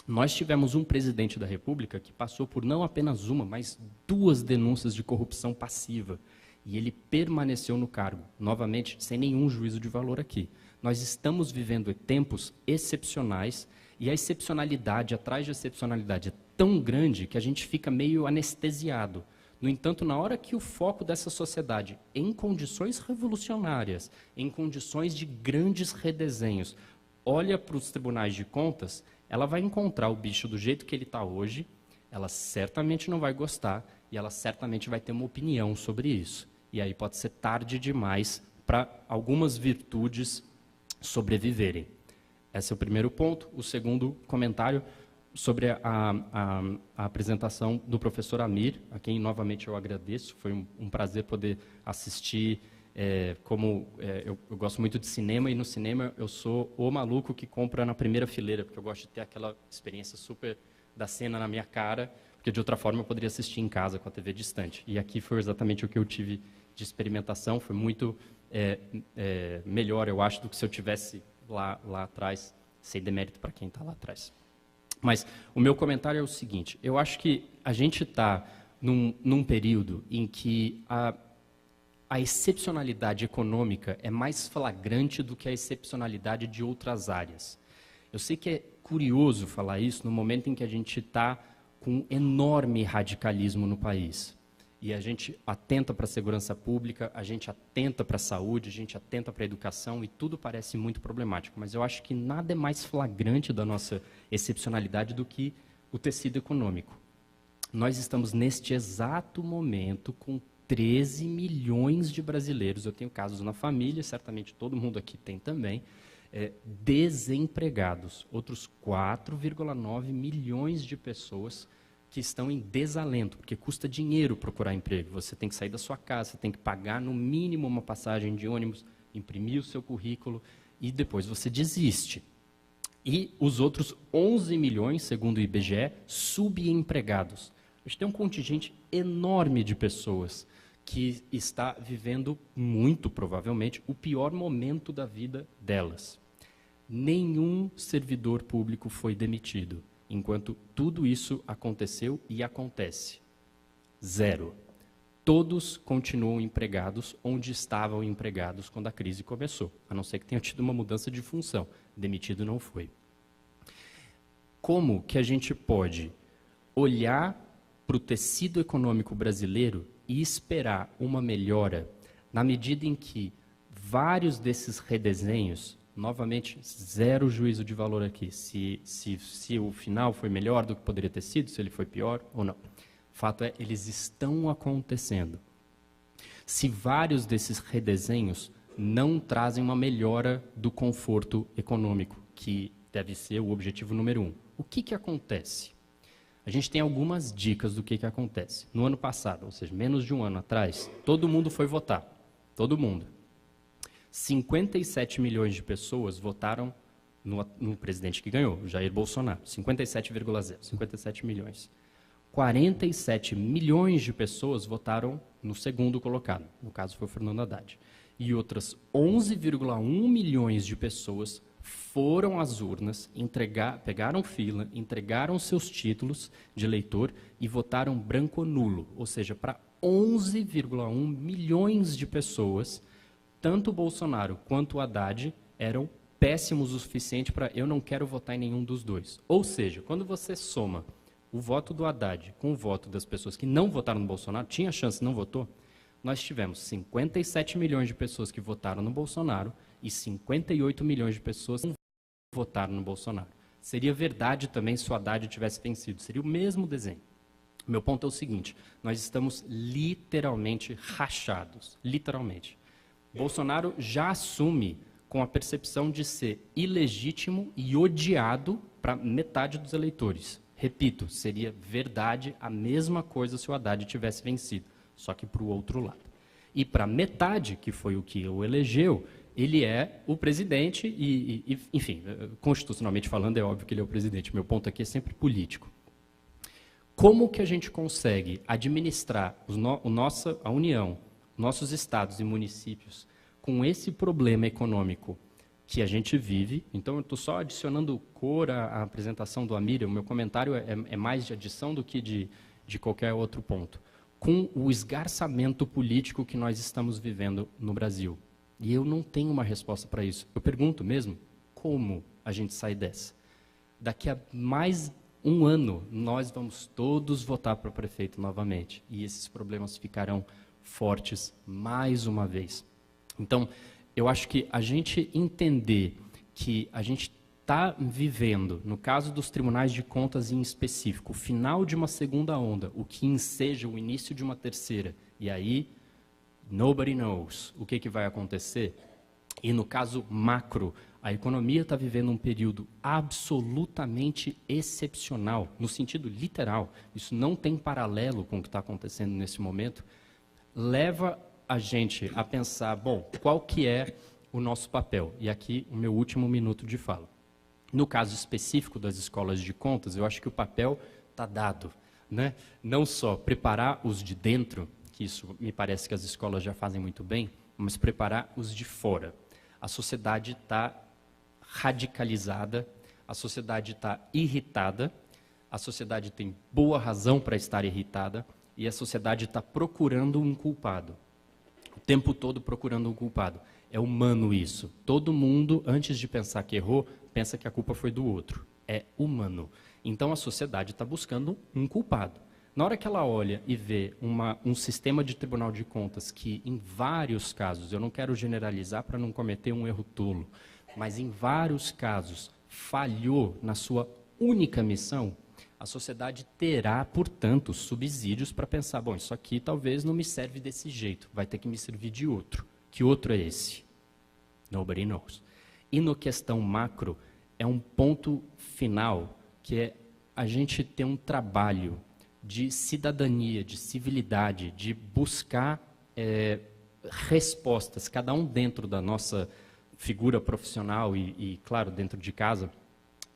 Nós tivemos um presidente da República que passou por não apenas uma, mas 2 denúncias de corrupção passiva. E ele permaneceu no cargo, novamente, sem nenhum juízo de valor aqui. Nós estamos vivendo tempos excepcionais e a excepcionalidade, atrás de excepcionalidade, é tão grande que a gente fica meio anestesiado. No entanto, na hora que o foco dessa sociedade, em condições revolucionárias, em condições de grandes redesenhos, olha para os tribunais de contas, ela vai encontrar o bicho do jeito que ele está hoje, ela certamente não vai gostar e ela certamente vai ter uma opinião sobre isso. E aí pode ser tarde demais para algumas virtudes sobreviverem. Esse é o primeiro ponto. O segundo comentário sobre a apresentação do professor Amir, a quem novamente eu agradeço. Foi um prazer poder assistir. Eu gosto muito de cinema e no cinema eu sou o maluco que compra na primeira fileira, porque eu gosto de ter aquela experiência super da cena na minha cara, porque de outra forma eu poderia assistir em casa com a TV distante. E aqui foi exatamente o que eu tive de experimentação, foi muito melhor, eu acho, do que se eu tivesse lá atrás, sem demérito para quem está lá atrás. Mas o meu comentário é o seguinte, eu acho que a gente está num período em que a excepcionalidade econômica é mais flagrante do que a excepcionalidade de outras áreas. Eu sei que é curioso falar isso no momento em que a gente está com um enorme radicalismo no país. E a gente atenta para a segurança pública, a gente atenta para a saúde, a gente atenta para a educação e tudo parece muito problemático. Mas eu acho que nada é mais flagrante da nossa excepcionalidade do que o tecido econômico. Nós estamos neste exato momento com 13 milhões de brasileiros, eu tenho casos na família, certamente todo mundo aqui tem também, desempregados. Outros 4,9 milhões de pessoas que estão em desalento, porque custa dinheiro procurar emprego. Você tem que sair da sua casa, você tem que pagar no mínimo uma passagem de ônibus, imprimir o seu currículo e depois você desiste. E os outros 11 milhões, segundo o IBGE, subempregados. A gente tem um contingente enorme de pessoas que está vivendo, muito provavelmente, o pior momento da vida delas. Nenhum servidor público foi demitido, enquanto tudo isso aconteceu e acontece. 0. Todos continuam empregados onde estavam empregados quando a crise começou, a não ser que tenha tido uma mudança de função. Demitido não foi. Como que a gente pode olhar para o tecido econômico brasileiro e esperar uma melhora na medida em que vários desses redesenhos, novamente, 0 juízo de valor aqui, se o final foi melhor do que poderia ter sido, se ele foi pior ou não. O fato é, eles estão acontecendo. Se vários desses redesenhos não trazem uma melhora do conforto econômico, que deve ser o objetivo número 1. O que acontece? A gente tem algumas dicas do que acontece. No ano passado, ou seja, menos de um ano atrás, todo mundo foi votar. Todo mundo. 57 milhões de pessoas votaram no presidente que ganhou, o Jair Bolsonaro. 57,0. 57 milhões. 47 milhões de pessoas votaram no segundo colocado, no caso foi o Fernando Haddad. E outras 11,1 milhões de pessoas foram às urnas, pegaram fila, entregaram seus títulos de eleitor e votaram branco ou nulo, ou seja, para 11,1 milhões de pessoas, tanto o Bolsonaro quanto o Haddad eram péssimos o suficiente para eu não quero votar em nenhum dos dois. Ou seja, quando você soma o voto do Haddad com o voto das pessoas que não votaram no Bolsonaro, tinha chance e não votou, nós tivemos 57 milhões de pessoas que votaram no Bolsonaro e 58 milhões de pessoas que não votaram no Bolsonaro. Seria verdade também se o Haddad tivesse vencido, seria o mesmo desenho. Meu ponto é o seguinte, nós estamos literalmente rachados, literalmente. Bolsonaro já assume com a percepção de ser ilegítimo e odiado para metade dos eleitores. Repito, seria verdade a mesma coisa se o Haddad tivesse vencido, só que para o outro lado. E para metade, que foi o que o elegeu, ele é o presidente e, enfim, constitucionalmente falando, é óbvio que ele é o presidente. Meu ponto aqui é sempre político. Como que a gente consegue administrar a União, nossos estados e municípios, com esse problema econômico que a gente vive? Então, eu estou só adicionando cor à apresentação do Amir, o meu comentário é mais de adição do que de qualquer outro ponto. Com o esgarçamento político que nós estamos vivendo no Brasil. E eu não tenho uma resposta para isso. Eu pergunto mesmo, como a gente sai dessa? Daqui a mais um ano, nós vamos todos votar para prefeito novamente. E esses problemas ficarão fortes mais uma vez. Então, eu acho que a gente entender que a gente está vivendo, no caso dos tribunais de contas em específico, o final de uma segunda onda, o que enseja o início de uma terceira, e aí, nobody knows o que vai acontecer. E no caso macro, a economia está vivendo um período absolutamente excepcional, no sentido literal, isso não tem paralelo com o que está acontecendo nesse momento, leva a gente a pensar, bom, qual que é o nosso papel? E aqui o meu último minuto de fala. No caso específico das escolas de contas, eu acho que o papel está dado, né? Não só preparar os de dentro, que isso me parece que as escolas já fazem muito bem, mas preparar os de fora. A sociedade está radicalizada, a sociedade está irritada, a sociedade tem boa razão para estar irritada e a sociedade está procurando um culpado. O tempo todo procurando um culpado. É humano isso. Todo mundo, antes de pensar que errou, pensa que a culpa foi do outro. É humano. Então a sociedade está buscando um culpado. Na hora que ela olha e vê um sistema de tribunal de contas que, em vários casos, eu não quero generalizar para não cometer um erro tolo, mas em vários casos falhou na sua única missão, a sociedade terá, portanto, subsídios para pensar, bom, isso aqui talvez não me serve desse jeito, vai ter que me servir de outro. Que outro é esse? Nobody knows. E no questão macro, é um ponto final, que é a gente ter um trabalho de cidadania, de civilidade, de buscar respostas, cada um dentro da nossa figura profissional e, claro, dentro de casa.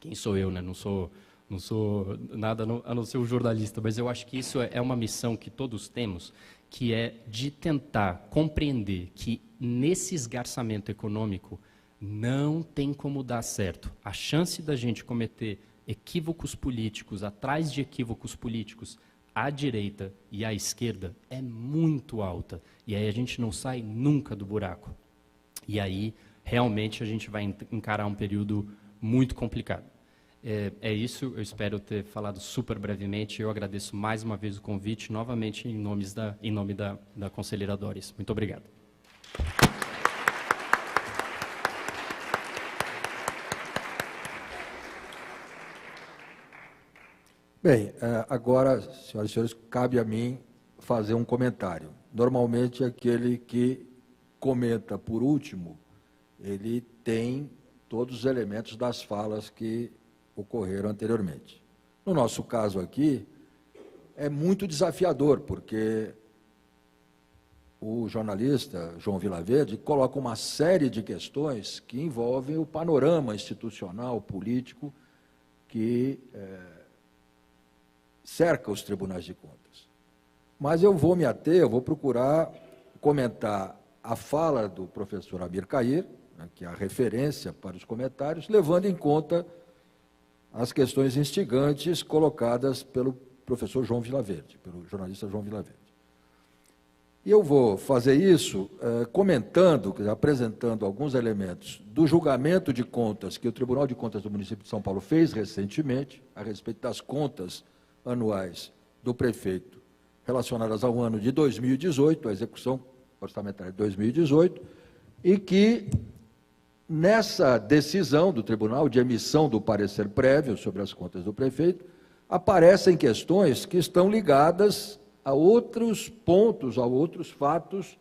Quem sou eu, né? Não sou nada a não ser um jornalista, mas eu acho que isso é uma missão que todos temos, que é de tentar compreender que nesse esgarçamento econômico não tem como dar certo. A chance da gente cometer equívocos políticos, atrás de equívocos políticos, à direita e à esquerda, é muito alta. E aí a gente não sai nunca do buraco. E aí, realmente, a gente vai encarar um período muito complicado. É isso, eu espero ter falado super brevemente. Eu agradeço mais uma vez o convite, novamente em nome da conselheira Doris. Muito obrigado. Bem, agora, senhoras e senhores, cabe a mim fazer um comentário. Normalmente, aquele que comenta por último, ele tem todos os elementos das falas que ocorreram anteriormente. No nosso caso aqui, é muito desafiador, porque o jornalista João Vilaverde coloca uma série de questões que envolvem o panorama institucional, político, que cerca os tribunais de contas. Mas eu vou me ater, eu vou procurar comentar a fala do professor Amir Cair, né, que é a referência para os comentários, levando em conta as questões instigantes colocadas pelo professor João Vilaverde, pelo jornalista João Vilaverde. E eu vou fazer isso comentando, apresentando alguns elementos do julgamento de contas que o Tribunal de Contas do município de São Paulo fez recentemente, a respeito das contas anuais do prefeito relacionadas ao ano de 2018, a execução orçamentária de 2018, e que, nessa decisão do tribunal de emissão do parecer prévio sobre as contas do prefeito, aparecem questões que estão ligadas a outros pontos, a outros fatos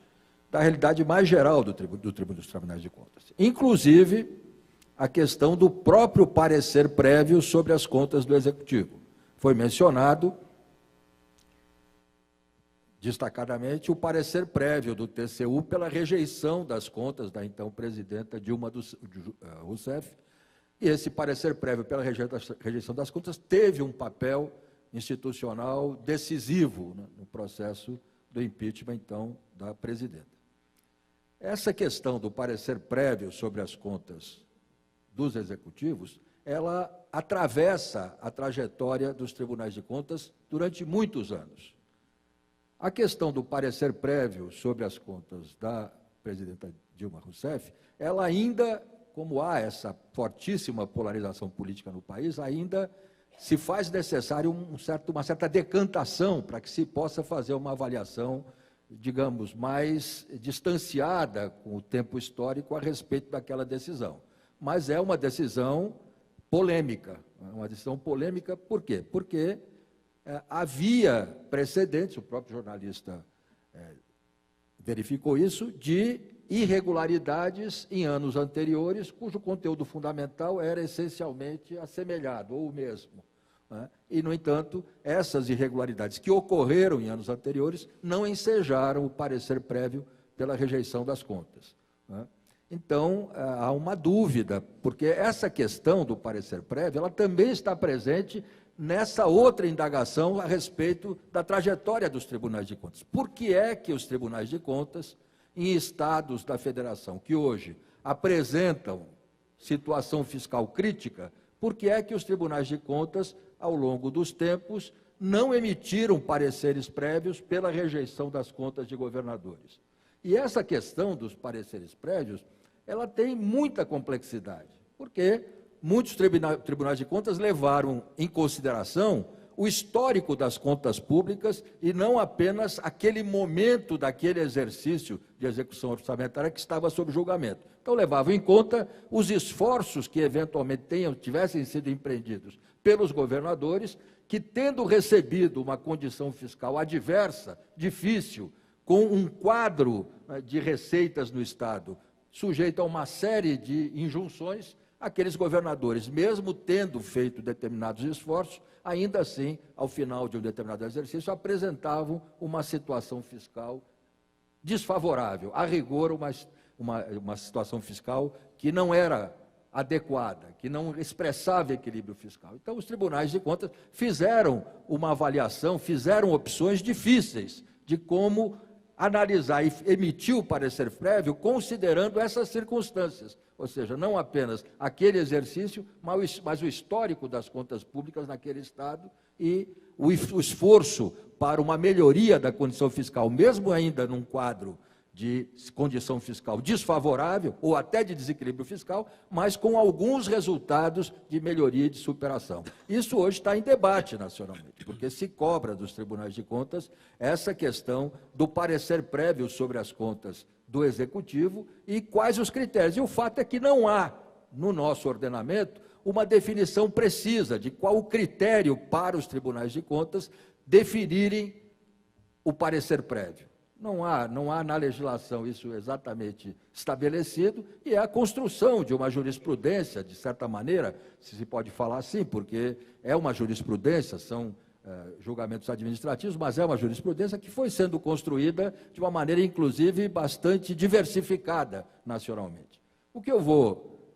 da realidade mais geral do Tribunal dos Tribunais de Contas. Inclusive, a questão do próprio parecer prévio sobre as contas do Executivo. Foi mencionado, destacadamente, o parecer prévio do TCU pela rejeição das contas da então presidenta Dilma Rousseff, e esse parecer prévio pela rejeição das contas teve um papel institucional decisivo, né, no processo do impeachment, então, da presidenta. Essa questão do parecer prévio sobre as contas dos executivos, ela atravessa a trajetória dos tribunais de contas durante muitos anos. A questão do parecer prévio sobre as contas da presidenta Dilma Rousseff, ela ainda, como há essa fortíssima polarização política no país, ainda se faz necessário uma certa decantação para que se possa fazer uma avaliação, digamos, mais distanciada com o tempo histórico a respeito daquela decisão. Mas é uma decisão polêmica. Por quê? Porque havia precedentes, o próprio jornalista verificou isso, de irregularidades em anos anteriores, cujo conteúdo fundamental era essencialmente assemelhado, ou o mesmo. Né? E, no entanto, essas irregularidades que ocorreram em anos anteriores não ensejaram o parecer prévio pela rejeição das contas. Né? Então, há uma dúvida, porque essa questão do parecer prévio, ela também está presente nessa outra indagação a respeito da trajetória dos tribunais de contas. Por que é que os tribunais de contas, em estados da federação que hoje apresentam situação fiscal crítica, por que é que os tribunais de contas, ao longo dos tempos, não emitiram pareceres prévios pela rejeição das contas de governadores? E essa questão dos pareceres prévios, ela tem muita complexidade, porque muitos tribunais de contas levaram em consideração o histórico das contas públicas e não apenas aquele momento daquele exercício de execução orçamentária que estava sob julgamento. Então, levavam em conta os esforços que eventualmente tivessem sido empreendidos pelos governadores, que, tendo recebido uma condição fiscal adversa, difícil, com um quadro de receitas no Estado sujeito a uma série de injunções, aqueles governadores, mesmo tendo feito determinados esforços, ainda assim, ao final de um determinado exercício, apresentavam uma situação fiscal desfavorável, a rigor, uma situação fiscal que não era adequada, que não expressava equilíbrio fiscal. Então, os tribunais de contas fizeram uma avaliação, fizeram opções difíceis de como analisar e emitir o parecer prévio considerando essas circunstâncias, ou seja, não apenas aquele exercício, mas o histórico das contas públicas naquele Estado e o esforço para uma melhoria da condição fiscal, mesmo ainda num quadro de condição fiscal desfavorável ou até de desequilíbrio fiscal, mas com alguns resultados de melhoria e de superação. Isso hoje está em debate nacionalmente, porque se cobra dos tribunais de contas essa questão do parecer prévio sobre as contas do Executivo e quais os critérios. E o fato é que não há, no nosso ordenamento, uma definição precisa de qual o critério para os tribunais de contas definirem o parecer prévio. Não há na legislação isso exatamente estabelecido, e é a construção de uma jurisprudência, de certa maneira, se pode falar assim, porque é uma jurisprudência, são julgamentos administrativos, mas é uma jurisprudência que foi sendo construída de uma maneira, inclusive, bastante diversificada nacionalmente. O que eu vou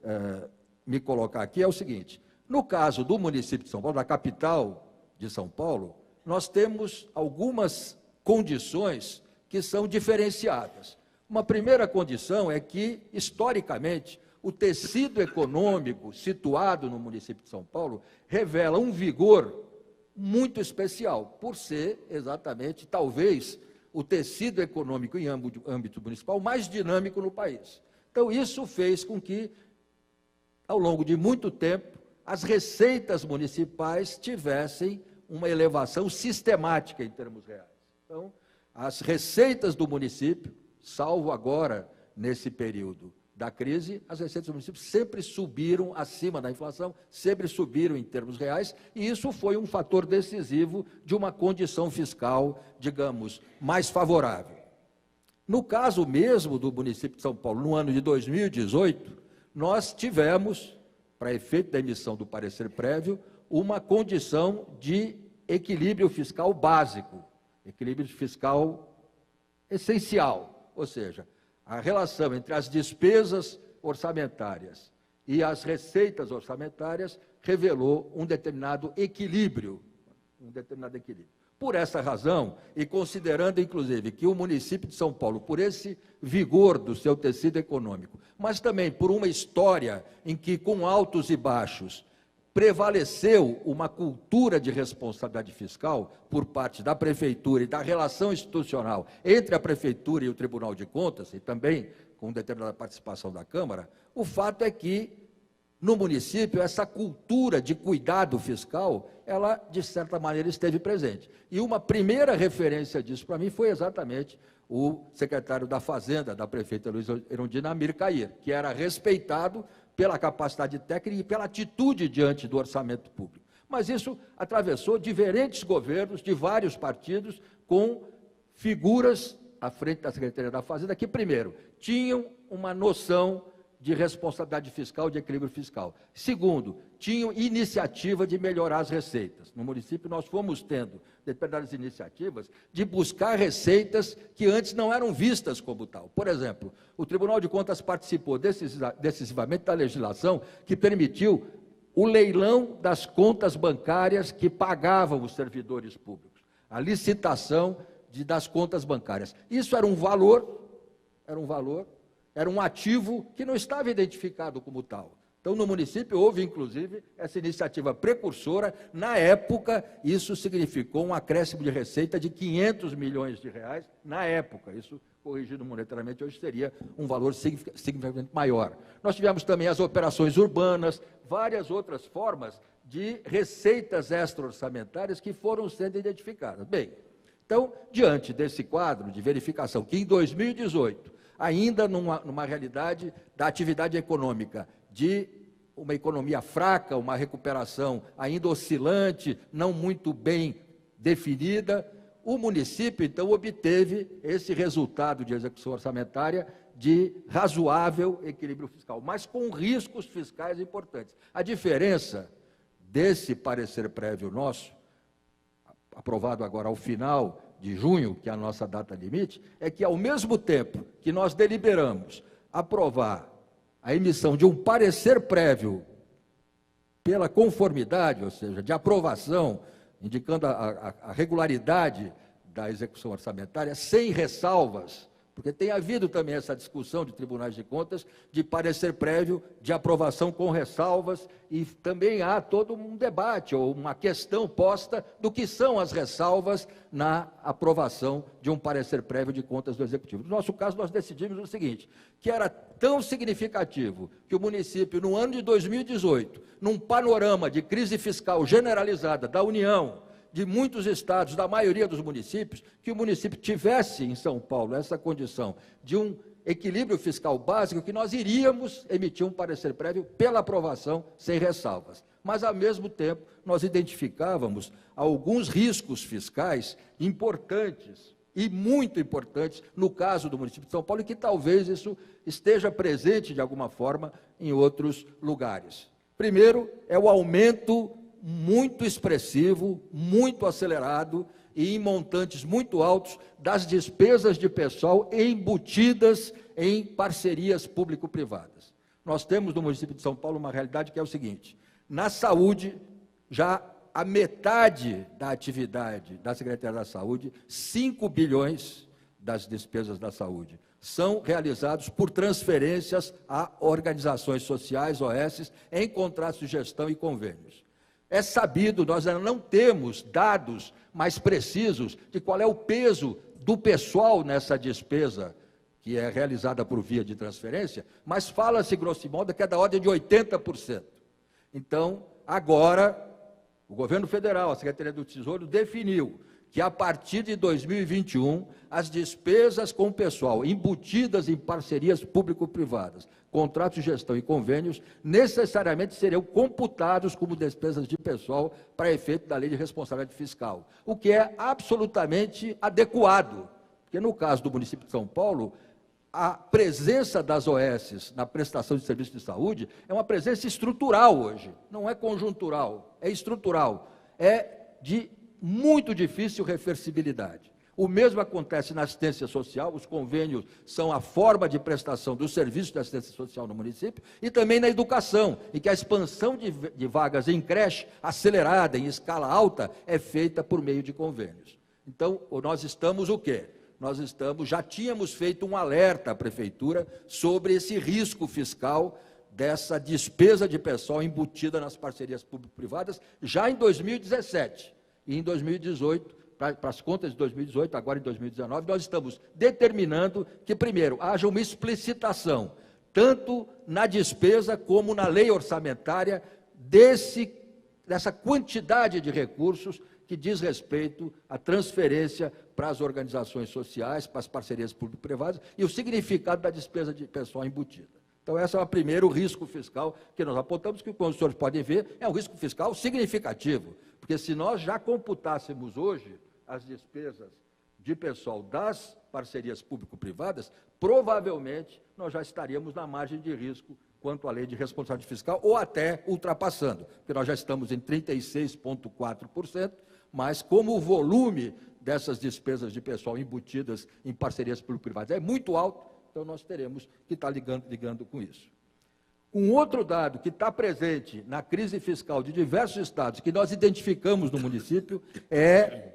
me colocar aqui é o seguinte: no caso do município de São Paulo, da capital de São Paulo, nós temos algumas condições que são diferenciadas. Uma primeira condição é que, historicamente, o tecido econômico situado no município de São Paulo revela um vigor muito especial, por ser exatamente, talvez, o tecido econômico em âmbito municipal mais dinâmico no país. Então, isso fez com que, ao longo de muito tempo, as receitas municipais tivessem uma elevação sistemática em termos reais. Então, as receitas do município, salvo agora, nesse período da crise, as receitas do município sempre subiram acima da inflação, sempre subiram em termos reais, e isso foi um fator decisivo de uma condição fiscal, digamos, mais favorável. No caso mesmo do município de São Paulo, no ano de 2018, nós tivemos, para efeito da emissão do parecer prévio, uma condição de equilíbrio fiscal básico, equilíbrio fiscal essencial, ou seja, a relação entre as despesas orçamentárias e as receitas orçamentárias revelou um determinado equilíbrio. Por essa razão, e considerando, inclusive, que o município de São Paulo, por esse vigor do seu tecido econômico, mas também por uma história em que, com altos e baixos, prevaleceu uma cultura de responsabilidade fiscal por parte da Prefeitura e da relação institucional entre a Prefeitura e o Tribunal de Contas, e também com determinada participação da Câmara, o fato é que, no município, essa cultura de cuidado fiscal, ela, de certa maneira, esteve presente. E uma primeira referência disso, para mim, foi exatamente o secretário da Fazenda, da prefeita Luísa Erundina Amir Cair, que era respeitado pela capacidade técnica e pela atitude diante do orçamento público. Mas isso atravessou diferentes governos, de vários partidos, com figuras à frente da Secretaria da Fazenda, que, primeiro, tinham uma noção de responsabilidade fiscal, de equilíbrio fiscal. Segundo, tinham iniciativa de melhorar as receitas. No município, nós fomos tendo determinadas iniciativas de buscar receitas que antes não eram vistas como tal. Por exemplo, o Tribunal de Contas participou decisivamente da legislação que permitiu o leilão das contas bancárias que pagavam os servidores públicos, a licitação das contas bancárias. Isso era um valor, era um ativo que não estava identificado como tal. Então, no município, houve, inclusive, essa iniciativa precursora. Na época, isso significou um acréscimo de receita de 500 milhões de reais. Na época, isso, corrigido monetariamente, hoje seria um valor significativamente maior. Nós tivemos também as operações urbanas, várias outras formas de receitas extra-orçamentárias que foram sendo identificadas. Bem, então, diante desse quadro de verificação, que em 2018, ainda numa realidade da atividade econômica, de uma economia fraca, uma recuperação ainda oscilante, não muito bem definida, o município, então, obteve esse resultado de execução orçamentária de razoável equilíbrio fiscal, mas com riscos fiscais importantes. A diferença desse parecer prévio nosso, aprovado agora ao final de junho, que é a nossa data limite, é que, ao mesmo tempo que nós deliberamos aprovar a emissão de um parecer prévio pela conformidade, ou seja, de aprovação, indicando a regularidade da execução orçamentária, sem ressalvas, porque tem havido também essa discussão de tribunais de contas, de parecer prévio, de aprovação com ressalvas, e também há todo um debate, ou uma questão posta do que são as ressalvas na aprovação de um parecer prévio de contas do Executivo. No nosso caso, nós decidimos o seguinte, que era tão significativo que o município, no ano de 2018, num panorama de crise fiscal generalizada da União, de muitos estados, da maioria dos municípios, que o município tivesse em São Paulo essa condição de um equilíbrio fiscal básico, que nós iríamos emitir um parecer prévio pela aprovação sem ressalvas. Mas, ao mesmo tempo, nós identificávamos alguns riscos fiscais importantes e muito importantes no caso do município de São Paulo, e que talvez isso esteja presente de alguma forma em outros lugares. Primeiro, é o aumento muito expressivo, muito acelerado e em montantes muito altos das despesas de pessoal embutidas em parcerias público-privadas. Nós temos no município de São Paulo uma realidade que é o seguinte: na saúde, já a metade da atividade da Secretaria da Saúde, 5 bilhões das despesas da saúde, são realizados por transferências a organizações sociais, OS, em contratos de gestão e convênios. É sabido, nós ainda não temos dados mais precisos de qual é o peso do pessoal nessa despesa, que é realizada por via de transferência, mas fala-se, grosso modo, que é da ordem de 80%. Então, agora, o governo federal, a Secretaria do Tesouro, definiu que a partir de 2021, as despesas com o pessoal embutidas em parcerias público-privadas, contratos de gestão e convênios, necessariamente serão computados como despesas de pessoal para efeito da Lei de Responsabilidade Fiscal, o que é absolutamente adequado, porque no caso do município de São Paulo, a presença das OS na prestação de serviços de saúde é uma presença estrutural hoje, não é conjuntural, é estrutural, é de muito difícil reversibilidade. O mesmo acontece na assistência social, os convênios são a forma de prestação dos serviços de assistência social no município, e também na educação, em que a expansão de vagas em creche, acelerada, em escala alta, é feita por meio de convênios. Então, nós estamos o quê? Já tínhamos feito um alerta à Prefeitura sobre esse risco fiscal dessa despesa de pessoal embutida nas parcerias público-privadas, já em 2017. E em 2018, para as contas de 2018, agora em 2019, nós estamos determinando que, primeiro, haja uma explicitação, tanto na despesa como na lei orçamentária, dessa quantidade de recursos que diz respeito à transferência para as organizações sociais, para as parcerias público-privadas, e o significado da despesa de pessoal embutida. Então, esse é o primeiro risco fiscal que nós apontamos, que, como os senhores podem ver, é um risco fiscal significativo, porque se nós já computássemos hoje as despesas de pessoal das parcerias público-privadas, provavelmente nós já estaríamos na margem de risco quanto à lei de responsabilidade fiscal, ou até ultrapassando, porque nós já estamos em 36,4%, mas como o volume dessas despesas de pessoal embutidas em parcerias público-privadas é muito alto, então nós teremos que estar ligando com isso. Um outro dado que está presente na crise fiscal de diversos estados, que nós identificamos no município, é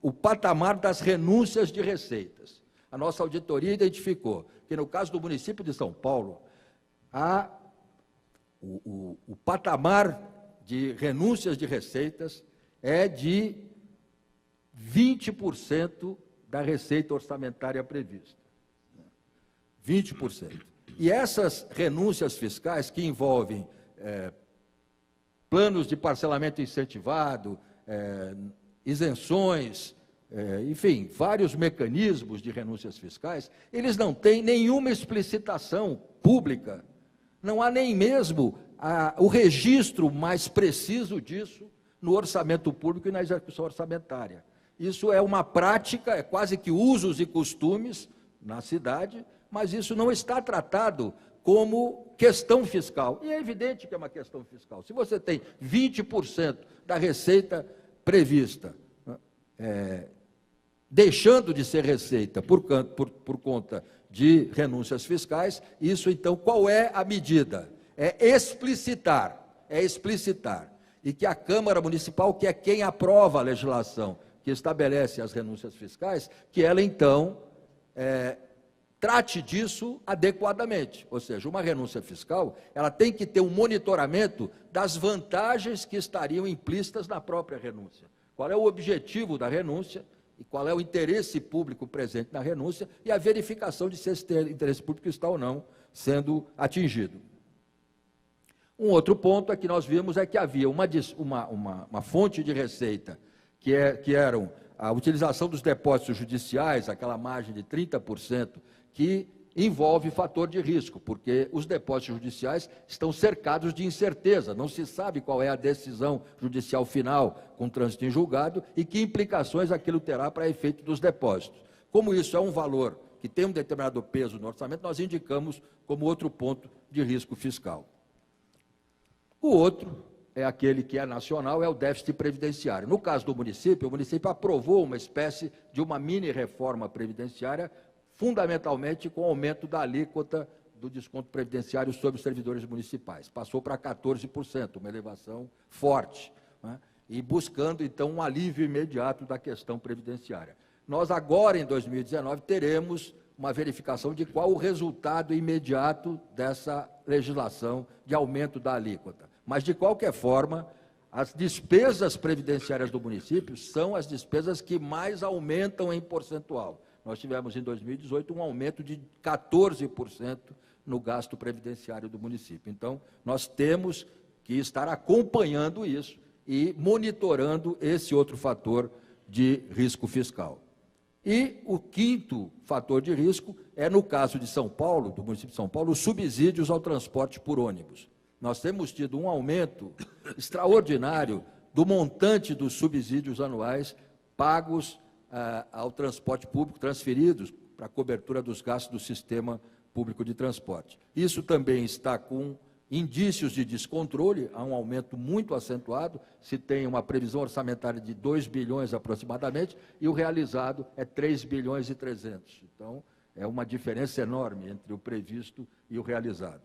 o patamar das renúncias de receitas. A nossa auditoria identificou que, no caso do município de São Paulo, o patamar de renúncias de receitas é de 20% da receita orçamentária prevista. 20%. E essas renúncias fiscais, que envolvem planos de parcelamento incentivado, isenções, enfim, vários mecanismos de renúncias fiscais, eles não têm nenhuma explicitação pública, não há nem mesmo o registro mais preciso disso no orçamento público e na execução orçamentária. Isso é uma prática, é quase que usos e costumes na cidade, mas isso não está tratado como questão fiscal. E é evidente que é uma questão fiscal. Se você tem 20% da receita prevista deixando de ser receita por conta de renúncias fiscais, isso então qual é a medida? É explicitar. E que a Câmara Municipal, que é quem aprova a legislação que estabelece as renúncias fiscais, que ela então trate disso adequadamente, ou seja, uma renúncia fiscal, ela tem que ter um monitoramento das vantagens que estariam implícitas na própria renúncia. Qual é o objetivo da renúncia e qual é o interesse público presente na renúncia e a verificação de se esse interesse público está ou não sendo atingido. Um outro ponto é que nós vimos é que havia uma fonte de receita que eram a utilização dos depósitos judiciais, aquela margem de 30%, que envolve fator de risco, porque os depósitos judiciais estão cercados de incerteza, não se sabe qual é a decisão judicial final com trânsito em julgado e que implicações aquilo terá para efeito dos depósitos. Como isso é um valor que tem um determinado peso no orçamento, nós indicamos como outro ponto de risco fiscal. O outro é aquele que é nacional, é o déficit previdenciário. No caso do município, o município aprovou uma espécie de uma mini-reforma previdenciária, fundamentalmente com o aumento da alíquota do desconto previdenciário sobre os servidores municipais. Passou para 14%, uma elevação forte. né, e buscando, então, um alívio imediato da questão previdenciária. Nós agora, em 2019, teremos uma verificação de qual o resultado imediato dessa legislação de aumento da alíquota. Mas, de qualquer forma, as despesas previdenciárias do município são as despesas que mais aumentam em percentual. Nós tivemos, em 2018, um aumento de 14% no gasto previdenciário do município. Então, nós temos que estar acompanhando isso e monitorando esse outro fator de risco fiscal. E o quinto fator de risco é, no caso de São Paulo, do município de São Paulo, os subsídios ao transporte por ônibus. Nós temos tido um aumento extraordinário do montante dos subsídios anuais pagos ao transporte público, transferidos para a cobertura dos gastos do sistema público de transporte. Isso também está com indícios de descontrole, há um aumento muito acentuado, se tem uma previsão orçamentária de 2 bilhões aproximadamente, e o realizado é 3 bilhões e 300. Então, é uma diferença enorme entre o previsto e o realizado.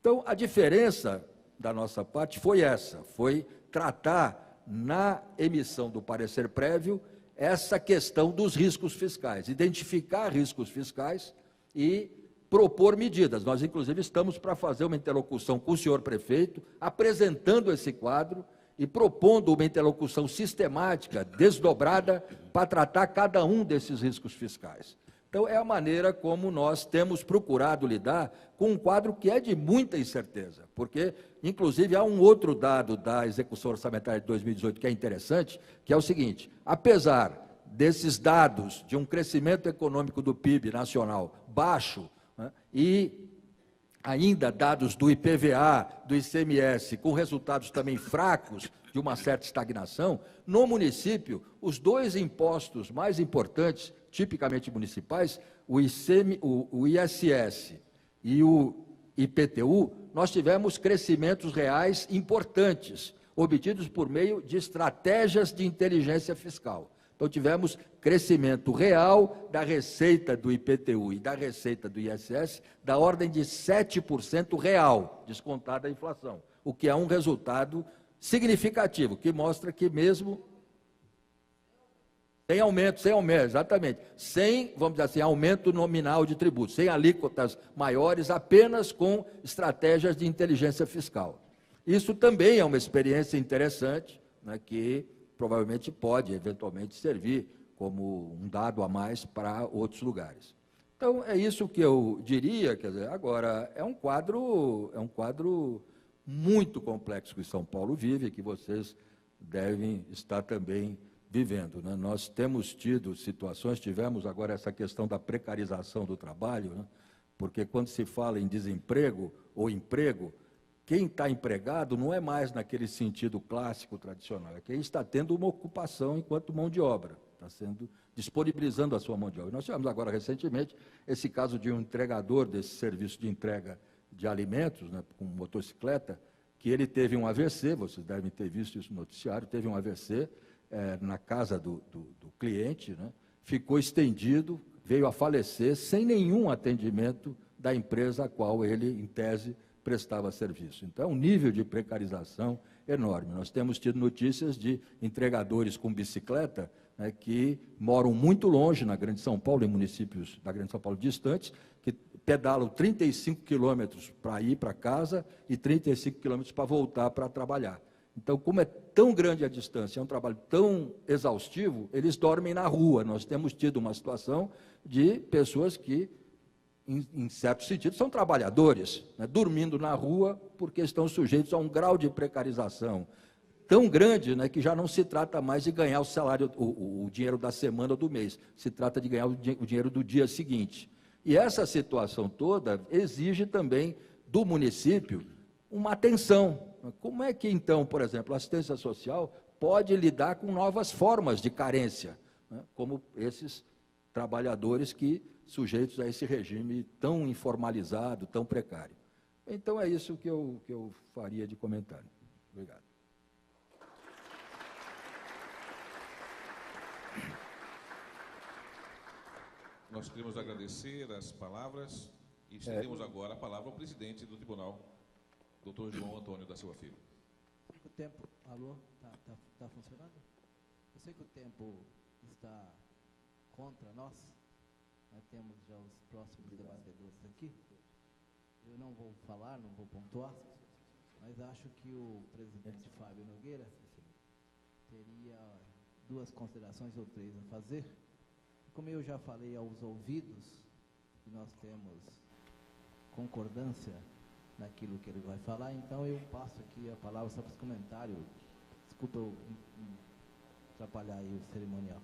Então, a diferença da nossa parte foi essa, foi tratar na emissão do parecer prévio essa questão dos riscos fiscais, identificar riscos fiscais e propor medidas. Nós, inclusive, estamos para fazer uma interlocução com o senhor prefeito, apresentando esse quadro e propondo uma interlocução sistemática, desdobrada, para tratar cada um desses riscos fiscais. Então, é a maneira como nós temos procurado lidar com um quadro que é de muita incerteza, porque, inclusive, há um outro dado da execução orçamentária de 2018 que é interessante, que é o seguinte: apesar desses dados de um crescimento econômico do PIB nacional baixo, né, e ainda dados do IPVA, do ICMS, com resultados também fracos, de uma certa estagnação, no município, os dois impostos mais importantes, tipicamente municipais, o ISS e o IPTU, nós tivemos crescimentos reais importantes, obtidos por meio de estratégias de inteligência fiscal. Então, tivemos crescimento real da receita do IPTU e da receita do ISS da ordem de 7% real, descontada a inflação, o que é um resultado significativo, que mostra que mesmo sem aumento, exatamente, sem, vamos dizer assim, aumento nominal de tributos, sem alíquotas maiores, apenas com estratégias de inteligência fiscal. Isso também é uma experiência interessante, né, que provavelmente pode, eventualmente, servir como um dado a mais para outros lugares. Então, é isso que eu diria, quer dizer, agora, é um quadro muito complexo que São Paulo vive, que vocês devem estar também vivendo, né? Nós temos tido situações, tivemos agora essa questão da precarização do trabalho, né? Porque quando se fala em desemprego ou emprego, quem está empregado não é mais naquele sentido clássico, tradicional, é quem está tendo uma ocupação enquanto mão de obra, está disponibilizando a sua mão de obra. Nós tivemos agora, recentemente, esse caso de um entregador desse serviço de entrega de alimentos, né, com motocicleta, que ele teve um AVC, vocês devem ter visto isso no noticiário, teve um AVC na casa do cliente, né, ficou estendido, veio a falecer sem nenhum atendimento da empresa a qual ele, em tese, prestava serviço. Então, é um nível de precarização enorme. Nós temos tido notícias de entregadores com bicicleta, né, que moram muito longe na Grande São Paulo, em municípios da Grande São Paulo distantes, que pedalam 35 quilômetros para ir para casa e 35 quilômetros para voltar para trabalhar. Então, como é tão grande a distância, é um trabalho tão exaustivo, eles dormem na rua. Nós temos tido uma situação de pessoas que, em certo sentido, são trabalhadores, né, dormindo na rua porque estão sujeitos a um grau de precarização tão grande, né, que já não se trata mais de ganhar o salário, o dinheiro da semana ou do mês, se trata de ganhar o dinheiro do dia seguinte. E essa situação toda exige também do município uma atenção. Como é que, então, por exemplo, a assistência social pode lidar com novas formas de carência, né, como esses trabalhadores que sujeitos a esse regime tão informalizado, tão precário? Então, é isso que eu faria de comentário. Obrigado. Nós queremos agradecer as palavras e cedemos agora a palavra ao presidente do tribunal, doutor João Antônio da Silva Filho. tempo... Alô? Tá funcionando? Eu sei que o tempo está contra nós. Nós temos já os próximos debatedores aqui. Eu não vou falar, não vou pontuar, mas acho que o presidente Fábio Nogueira teria 2 considerações ou 3 a fazer. Como eu já falei aos ouvidos, que nós temos concordância naquilo que ele vai falar, então eu passo aqui a palavra só para os comentários. Desculpa eu atrapalhar aí o cerimonial.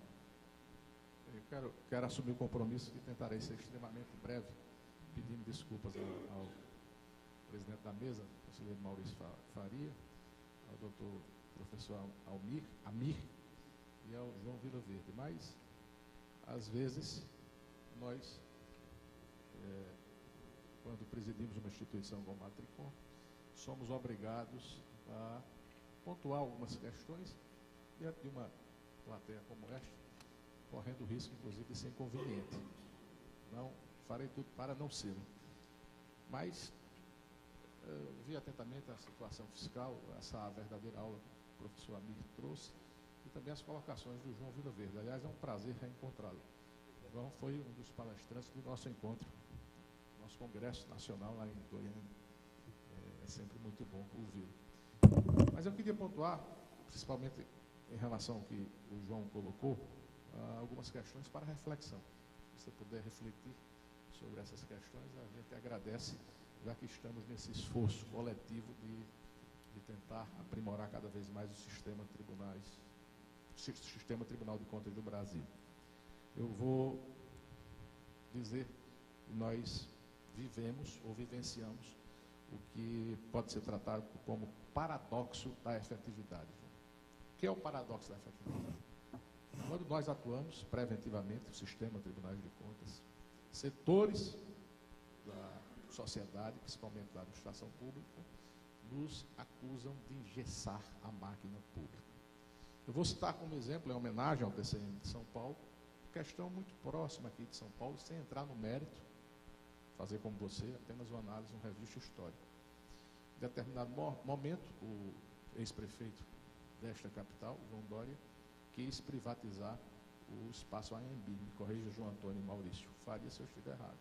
Eu quero assumir o compromisso e tentarei ser extremamente breve, pedindo desculpas ao presidente da mesa, conselheiro Maurício Faria, ao doutor professor Amir e ao João Vila Verde. Mas, às vezes, nós, quando presidimos uma instituição como a Tricom, somos obrigados a pontuar algumas questões diante de uma plateia como esta, correndo o risco, inclusive, de ser inconveniente. Não farei tudo para não ser. Mas vi atentamente a situação fiscal, essa verdadeira aula que o professor Amir trouxe, e também as colocações do João Vila Verde. Aliás, é um prazer reencontrá-lo. João foi um dos palestrantes do nosso encontro, nosso congresso nacional lá em Goiânia. É sempre muito bom ouvi-lo. Mas eu queria pontuar, principalmente em relação ao que o João colocou, algumas questões para reflexão. Se você puder refletir sobre essas questões, a gente agradece, já que estamos nesse esforço coletivo de tentar aprimorar cada vez mais o sistema Tribunal de Contas do Brasil. Eu vou dizer que nós vivemos ou vivenciamos o que pode ser tratado como paradoxo da efetividade. O que é o paradoxo da efetividade? Quando nós atuamos preventivamente o sistema Tribunais de Contas, setores da sociedade, principalmente da administração pública, nos acusam de engessar a máquina pública. Eu vou citar como exemplo, em homenagem ao TCM de São Paulo, questão muito próxima aqui de São Paulo, sem entrar no mérito, fazer como você, apenas uma análise, um registro histórico. Em determinado momento, o ex-prefeito desta capital, João Dória, quis privatizar o espaço AMB, me corrija João Antônio e Maurício Faria se eu estiver errado.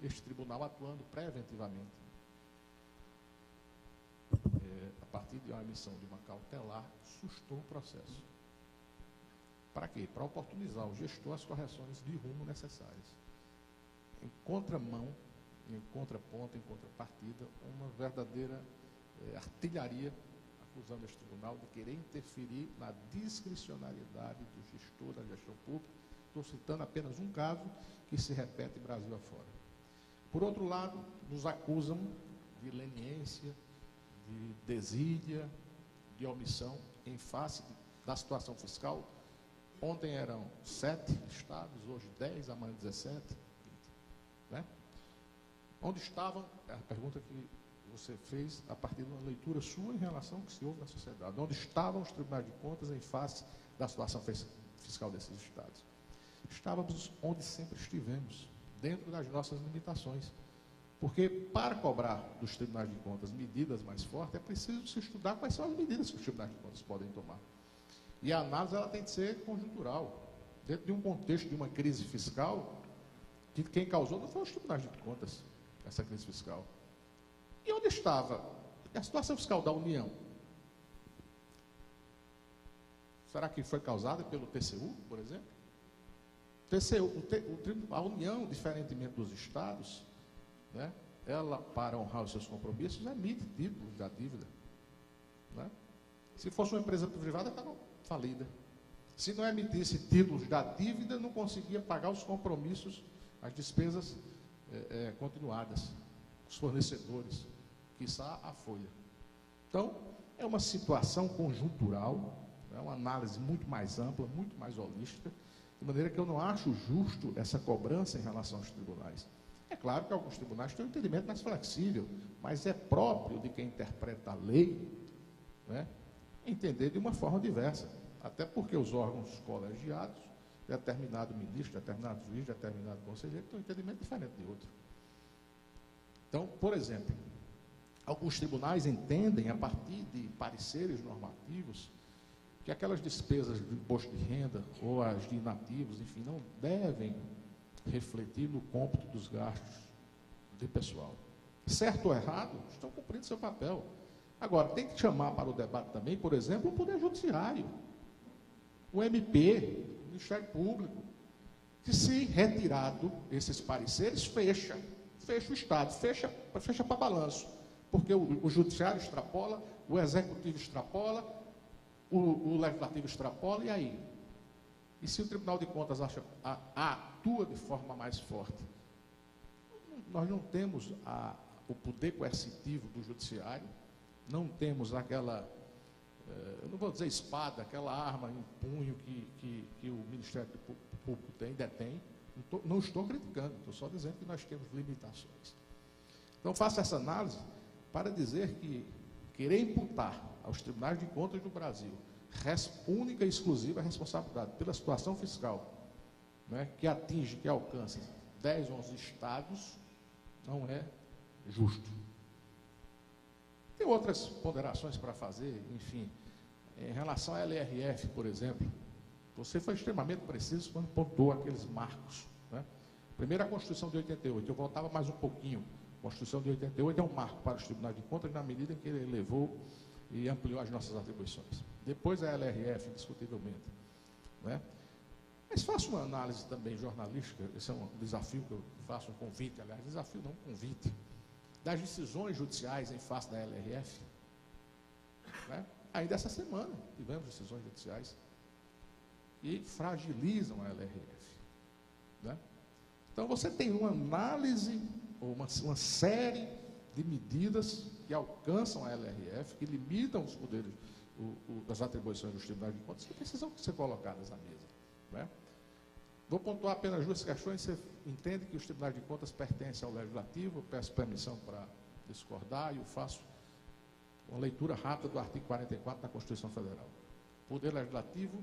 Este tribunal atuando preventivamente, a partir de uma emissão de uma cautelar, sustou o processo. Para quê? Para oportunizar o gestor as correções de rumo necessárias. Em contramão, em contraponto, em contrapartida, uma verdadeira artilharia acusando este tribunal de querer interferir na discricionariedade do gestor da gestão pública. Estou citando apenas um caso que se repete Brasil afora. Por outro lado, nos acusam de leniência, de desídia, de omissão em face da situação fiscal. Ontem eram 7 estados, hoje 10, amanhã 17. Né? Onde estavam, é a pergunta que você fez a partir de uma leitura sua em relação ao que se ouve na sociedade. Onde estavam os tribunais de contas em face da situação fiscal desses estados? Estávamos onde sempre estivemos, dentro das nossas limitações. Porque para cobrar dos tribunais de contas medidas mais fortes, é preciso se estudar quais são as medidas que os tribunais de contas podem tomar. E a análise ela tem que ser conjuntural. Dentro de um contexto de uma crise fiscal, que quem causou não foi os tribunais de contas, essa crise fiscal. E onde estava a situação fiscal da União? Será que foi causada pelo TCU, por exemplo? A União, diferentemente dos estados, né, ela, para honrar os seus compromissos, emite títulos da dívida. Né? Se fosse uma empresa privada, estava falida. Se não emitisse títulos da dívida, não conseguia pagar os compromissos, as despesas continuadas, os fornecedores, quiçá a folha. Então, é uma situação conjuntural, é uma análise muito mais ampla, muito mais holística, de maneira que eu não acho justo essa cobrança em relação aos tribunais. É claro que alguns tribunais têm um entendimento mais flexível, mas é próprio de quem interpreta a lei, né, entender de uma forma diversa. Até porque os órgãos colegiados, determinado ministro, determinado juiz, determinado conselheiro, têm um entendimento diferente de outro. Então, por exemplo, Alguns tribunais entendem, a partir de pareceres normativos, que aquelas despesas do imposto de renda ou as de inativos, enfim, não devem refletir no cômputo dos gastos de pessoal. Certo ou errado, estão cumprindo seu papel. Agora, tem que chamar para o debate também, por exemplo, o Poder Judiciário, o MP, o Ministério Público, que se retirado esses pareceres, fecha o Estado, fecha para balanço, porque o Judiciário extrapola, o Executivo extrapola, o Legislativo extrapola, e aí? E se o Tribunal de Contas atua de forma mais forte? Nós não temos o poder coercitivo do Judiciário, não temos aquela, eu não vou dizer espada, aquela arma em punho que o Ministério Público detém. Não estou criticando, estou só dizendo que nós temos limitações. Então, faço essa análise para dizer que querer imputar aos tribunais de contas do Brasil única e exclusiva responsabilidade pela situação fiscal, né, que atinge, que alcança 10, 11 estados, não é justo. Tem outras ponderações para fazer, enfim, em relação à LRF, por exemplo. Você foi extremamente preciso quando pontuou aqueles marcos, né? Primeiro, a Constituição de 88, eu voltava mais um pouquinho. A Constituição de 88 é um marco para os tribunais de contas na medida em que ele elevou e ampliou as nossas atribuições. Depois a LRF, indiscutivelmente, né? Mas faço uma análise também jornalística, esse é um desafio que eu faço, um convite, aliás, desafio não, convite, das decisões judiciais em face da LRF, né? Ainda essa semana tivemos decisões judiciais que fragilizam a LRF, né? Então você tem uma análise, ou uma série de medidas que alcançam a LRF, que limitam os poderes, as atribuições dos tribunais de contas, que precisam ser colocadas à mesa, né? Vou pontuar apenas duas questões. Você entende que os tribunais de contas pertencem ao Legislativo? Eu peço permissão para discordar e eu faço uma leitura rápida do artigo 44 da Constituição Federal. O Poder Legislativo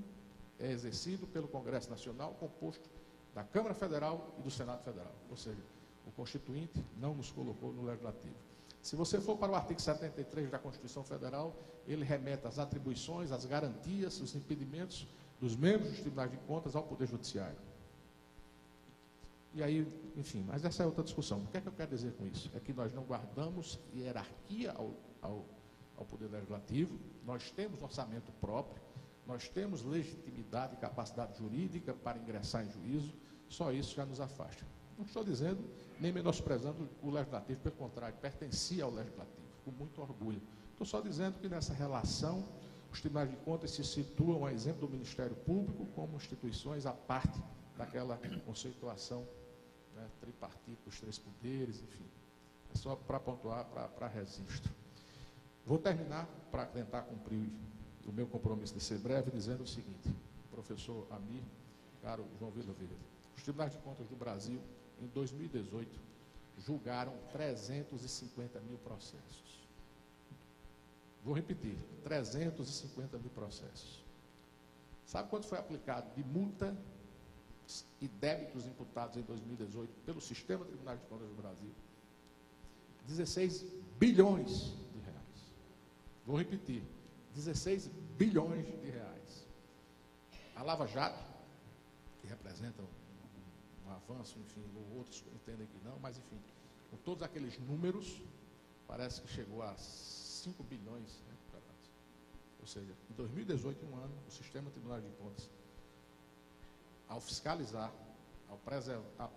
é exercido pelo Congresso Nacional, composto da Câmara Federal e do Senado Federal. Ou seja, o Constituinte não nos colocou no Legislativo. Se você for para o artigo 73 da Constituição Federal, ele remete às atribuições, às garantias, os impedimentos dos membros dos tribunais de contas ao Poder Judiciário. E aí, enfim, mas essa é outra discussão. O que é que eu quero dizer com isso? É que nós não guardamos hierarquia ao Poder Legislativo, nós temos orçamento próprio, nós temos legitimidade e capacidade jurídica para ingressar em juízo, só isso já nos afasta. Não estou dizendo, nem menosprezando o Legislativo, pelo contrário, pertencia ao Legislativo, com muito orgulho. Estou só dizendo que nessa relação, os tribunais de contas se situam, a exemplo do Ministério Público, como instituições à parte daquela conceituação, né, tripartite dos três poderes, enfim. É só para pontuar, para registro. Vou terminar, para tentar cumprir o meu compromisso de ser breve, dizendo o seguinte: professor Amir, caro João Vitor Verde, os tribunais de contas do Brasil, em 2018, julgaram 350 mil processos. Vou repetir, 350 mil processos. Sabe quanto foi aplicado de multa e débitos imputados em 2018 pelo Sistema Tribunal de Contas do Brasil? 16 bilhões de reais. Vou repetir, 16 bilhões de reais. A Lava Jato, que representa um avanço, enfim, outros entendem que não, mas enfim, com todos aqueles números, parece que chegou a 5 bilhões, né, ou seja, em 2018, um ano, o Sistema Tribunal de Contas, ao fiscalizar,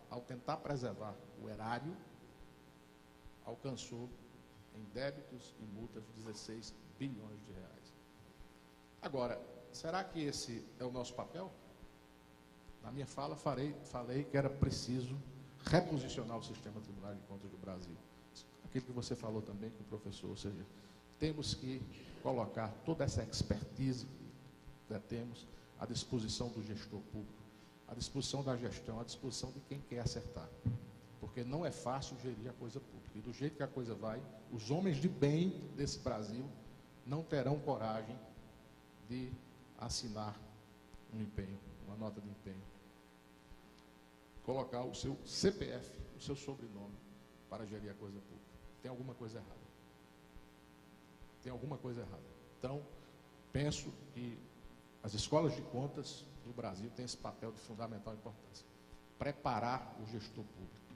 ao tentar preservar o erário, alcançou em débitos e multas 16 bilhões de reais. Agora, será que esse é o nosso papel? Na minha fala, falei que era preciso reposicionar o Sistema Tribunal de Contas do Brasil. Aquilo que você falou também com o professor, ou seja, temos que colocar toda essa expertise que temos à disposição do gestor público, à disposição da gestão, à disposição de quem quer acertar. Porque não é fácil gerir a coisa pública. E do jeito que a coisa vai, os homens de bem desse Brasil não terão coragem de assinar um empenho, uma nota de empenho. Colocar o seu CPF, o seu sobrenome, para gerir a coisa pública. Tem alguma coisa errada. tem alguma coisa errada. Então, penso que as escolas de contas do Brasil têm esse papel de fundamental importância. Preparar o gestor público,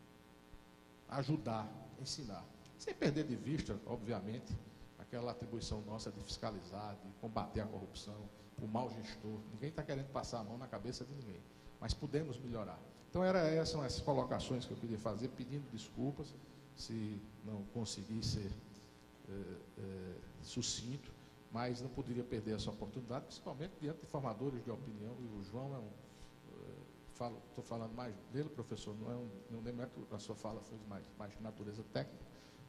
ajudar, ensinar, sem perder de vista, obviamente, aquela atribuição nossa de fiscalizar, de combater a corrupção, o mau gestor. Ninguém está querendo passar a mão na cabeça de ninguém, mas podemos melhorar. Então, são essas colocações que eu queria fazer, pedindo desculpas se não consegui ser sucinto, mas não poderia perder essa oportunidade, principalmente diante de formadores de opinião, e o João é estou falando mais dele, professor, não demérito, a sua fala foi mais de natureza técnica.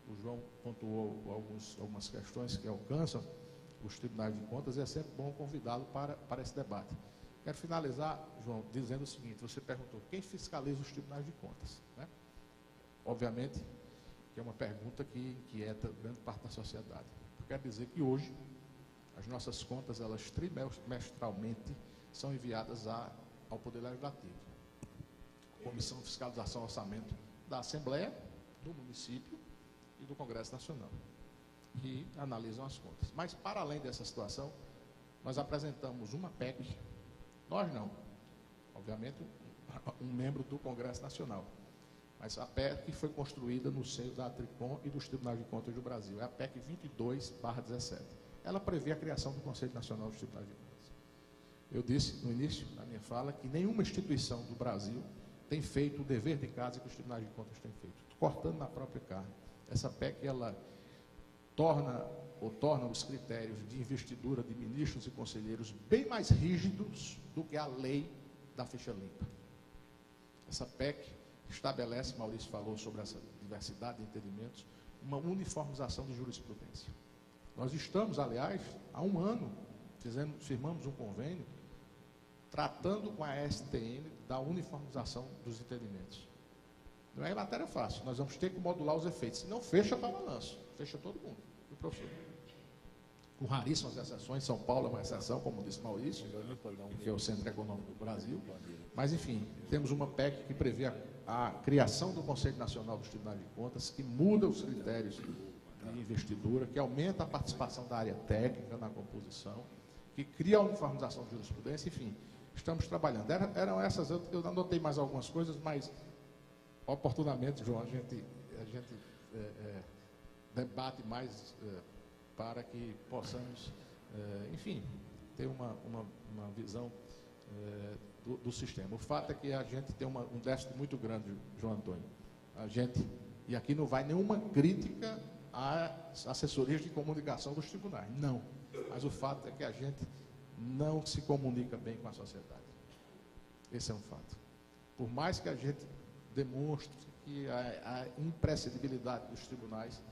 O João pontuou algumas questões que alcançam os tribunais de contas, e é sempre bom convidá-lo para esse debate. Quero finalizar, João, dizendo o seguinte: você perguntou quem fiscaliza os tribunais de contas, né? Obviamente que é uma pergunta que inquieta grande parte da sociedade. Eu quero dizer que hoje as nossas contas, elas trimestralmente são enviadas ao Poder Legislativo, Comissão de Fiscalização e Orçamento da Assembleia, do município e do Congresso Nacional, que analisam as contas. Mas, para além dessa situação, nós apresentamos uma PEC, nós não, obviamente, um membro do Congresso Nacional, mas a PEC foi construída no seio da Tricom e dos Tribunais de Contas do Brasil, é a PEC 22/17. Ela prevê a criação do Conselho Nacional dos Tribunais de Contas. Eu disse no início da minha fala que nenhuma instituição do Brasil tem feito o dever de casa que os Tribunais de Contas têm feito, cortando na própria carne. Essa PEC, ela torna os critérios de investidura de ministros e conselheiros bem mais rígidos do que a lei da ficha limpa. Essa PEC estabelece, Maurício falou sobre essa diversidade de entendimentos, uma uniformização de jurisprudência. Nós estamos, aliás, há um ano, firmamos um convênio tratando com a STN da uniformização dos entendimentos. Não é matéria fácil, nós vamos ter que modular os efeitos, senão fecha para balanço, fecha todo mundo, o professor. Com raríssimas exceções, São Paulo é uma exceção, como disse Maurício, que é o Centro Econômico do Brasil, mas, enfim, temos uma PEC que prevê a criação do Conselho Nacional dos Tribunais de Contas, que muda os critérios de investidura, que aumenta a participação da área técnica na composição, que cria a uniformização de jurisprudência, enfim, estamos trabalhando. Eram essas, eu anotei mais algumas coisas, mas oportunamente, João, a gente debate mais para que possamos, enfim, ter uma visão do sistema. O fato é que a gente tem um déficit muito grande, João Antônio. E aqui não vai nenhuma crítica às assessorias de comunicação dos tribunais, não. Mas o fato é que a gente não se comunica bem com a sociedade. Esse é um fato. Por mais que a gente demonstre que a imprescindibilidade dos tribunais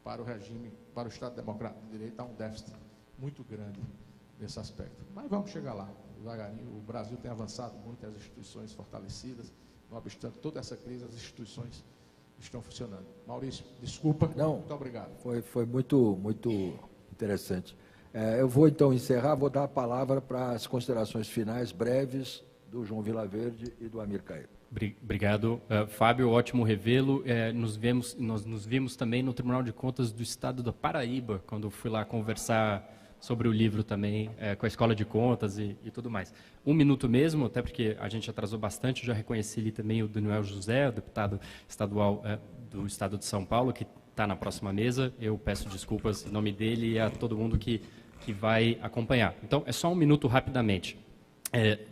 para o regime, para o Estado Democrático de Direito, há um déficit muito grande nesse aspecto. Mas vamos chegar lá, devagarinho. O Brasil tem avançado muito, as instituições fortalecidas, não obstante toda essa crise, as instituições estão funcionando. Maurício, desculpa. Não, muito obrigado. Foi muito interessante. Eu vou, então, encerrar, vou dar a palavra para as considerações finais breves do João Vilaverde e do Amir Cairo. Obrigado, Fábio, ótimo revê-lo. Nós nos vimos também no Tribunal de Contas do Estado da Paraíba, quando fui lá conversar sobre o livro também, com a Escola de Contas e tudo mais. Um minuto mesmo, até porque a gente atrasou bastante, já reconheci ali também o Daniel José, o deputado estadual do Estado de São Paulo, que está na próxima mesa. Eu peço desculpas em nome dele e a todo mundo que vai acompanhar. Então, é só um minuto rapidamente.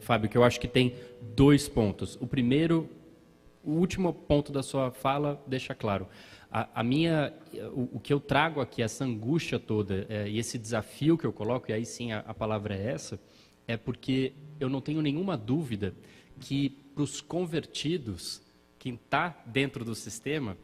Fábio, que eu acho que tem 2 pontos. O primeiro, o último ponto da sua fala deixa claro. O que eu trago aqui, essa angústia toda e esse desafio que eu coloco, e aí sim a palavra é essa, é porque eu não tenho nenhuma dúvida que para os convertidos, quem está dentro do sistema,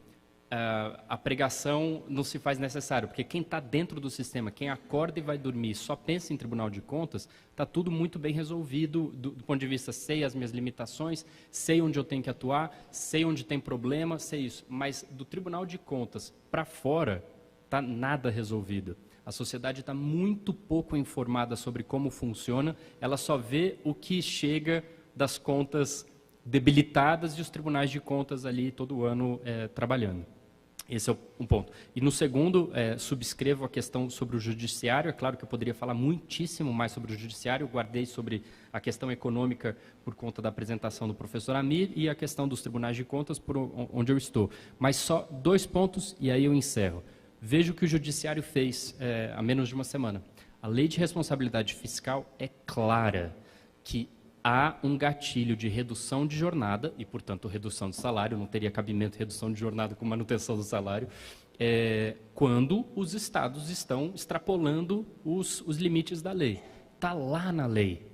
a pregação não se faz necessário, porque quem está dentro do sistema, quem acorda e vai dormir, só pensa em Tribunal de Contas, está tudo muito bem resolvido do ponto de vista, sei as minhas limitações, sei onde eu tenho que atuar, sei onde tem problema, sei isso. Mas do Tribunal de Contas para fora, está nada resolvido. A sociedade está muito pouco informada sobre como funciona, ela só vê o que chega das contas debilitadas e os tribunais de contas ali todo ano trabalhando. Esse é um ponto. E no segundo, subscrevo a questão sobre o judiciário. É claro que eu poderia falar muitíssimo mais sobre o judiciário. Eu guardei sobre a questão econômica por conta da apresentação do professor Amir e a questão dos tribunais de contas por onde eu estou. Mas só 2 pontos e aí eu encerro. Veja o que o judiciário fez há menos de uma semana. A lei de responsabilidade fiscal é clara que há um gatilho de redução de jornada, e, portanto, redução de salário, não teria cabimento redução de jornada com manutenção do salário, quando os estados estão extrapolando os limites da lei. Está lá na lei.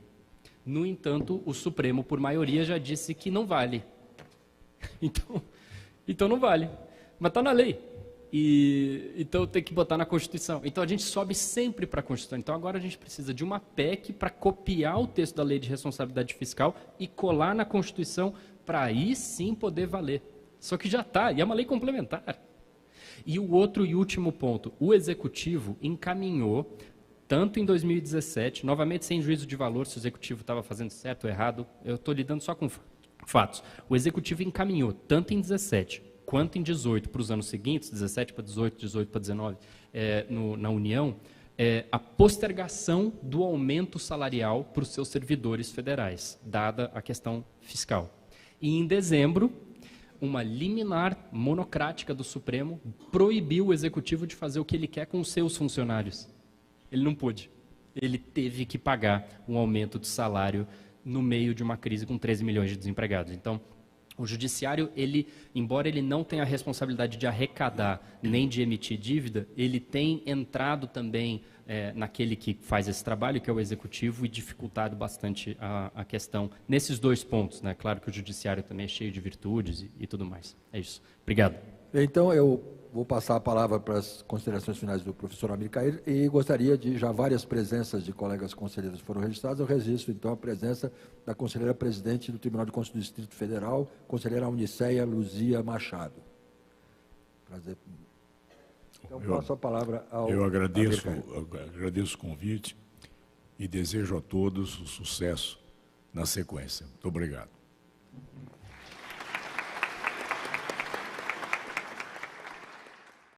No entanto, o Supremo, por maioria, já disse que não vale. Então não vale. Mas está na lei. Então tem que botar na Constituição. Então a gente sobe sempre para a Constituição. Então agora a gente precisa de uma PEC para copiar o texto da Lei de Responsabilidade Fiscal e colar na Constituição para aí sim poder valer. Só que já está, e é uma lei complementar. E o outro e último ponto, o Executivo encaminhou, tanto em 2017, novamente sem juízo de valor se o Executivo estava fazendo certo ou errado, eu estou lidando só com fatos. O Executivo encaminhou, tanto em 17 quanto em 18, para os anos seguintes, 17 para 18, 18 para 19, na União, a postergação do aumento salarial para os seus servidores federais, dada a questão fiscal. E em dezembro, uma liminar monocrática do Supremo proibiu o Executivo de fazer o que ele quer com os seus funcionários. Ele não pôde. Ele teve que pagar um aumento de salário no meio de uma crise com 13 milhões de desempregados. Então, o judiciário, embora ele não tenha a responsabilidade de arrecadar nem de emitir dívida, ele tem entrado também naquele que faz esse trabalho, que é o executivo, e dificultado bastante a questão nesses 2 pontos. Né? Claro que o judiciário também é cheio de virtudes e tudo mais. É isso. Obrigado. Então, eu vou passar a palavra para as considerações finais do professor Amir Cair e gostaria de, já várias presenças de colegas conselheiros foram registradas, eu registro então a presença da conselheira presidente do Tribunal de Contas do Distrito Federal, conselheira Uniceia Luzia Machado. Prazer. Então, passo a palavra ao Eu agradeço o convite e desejo a todos o sucesso na sequência. Muito obrigado.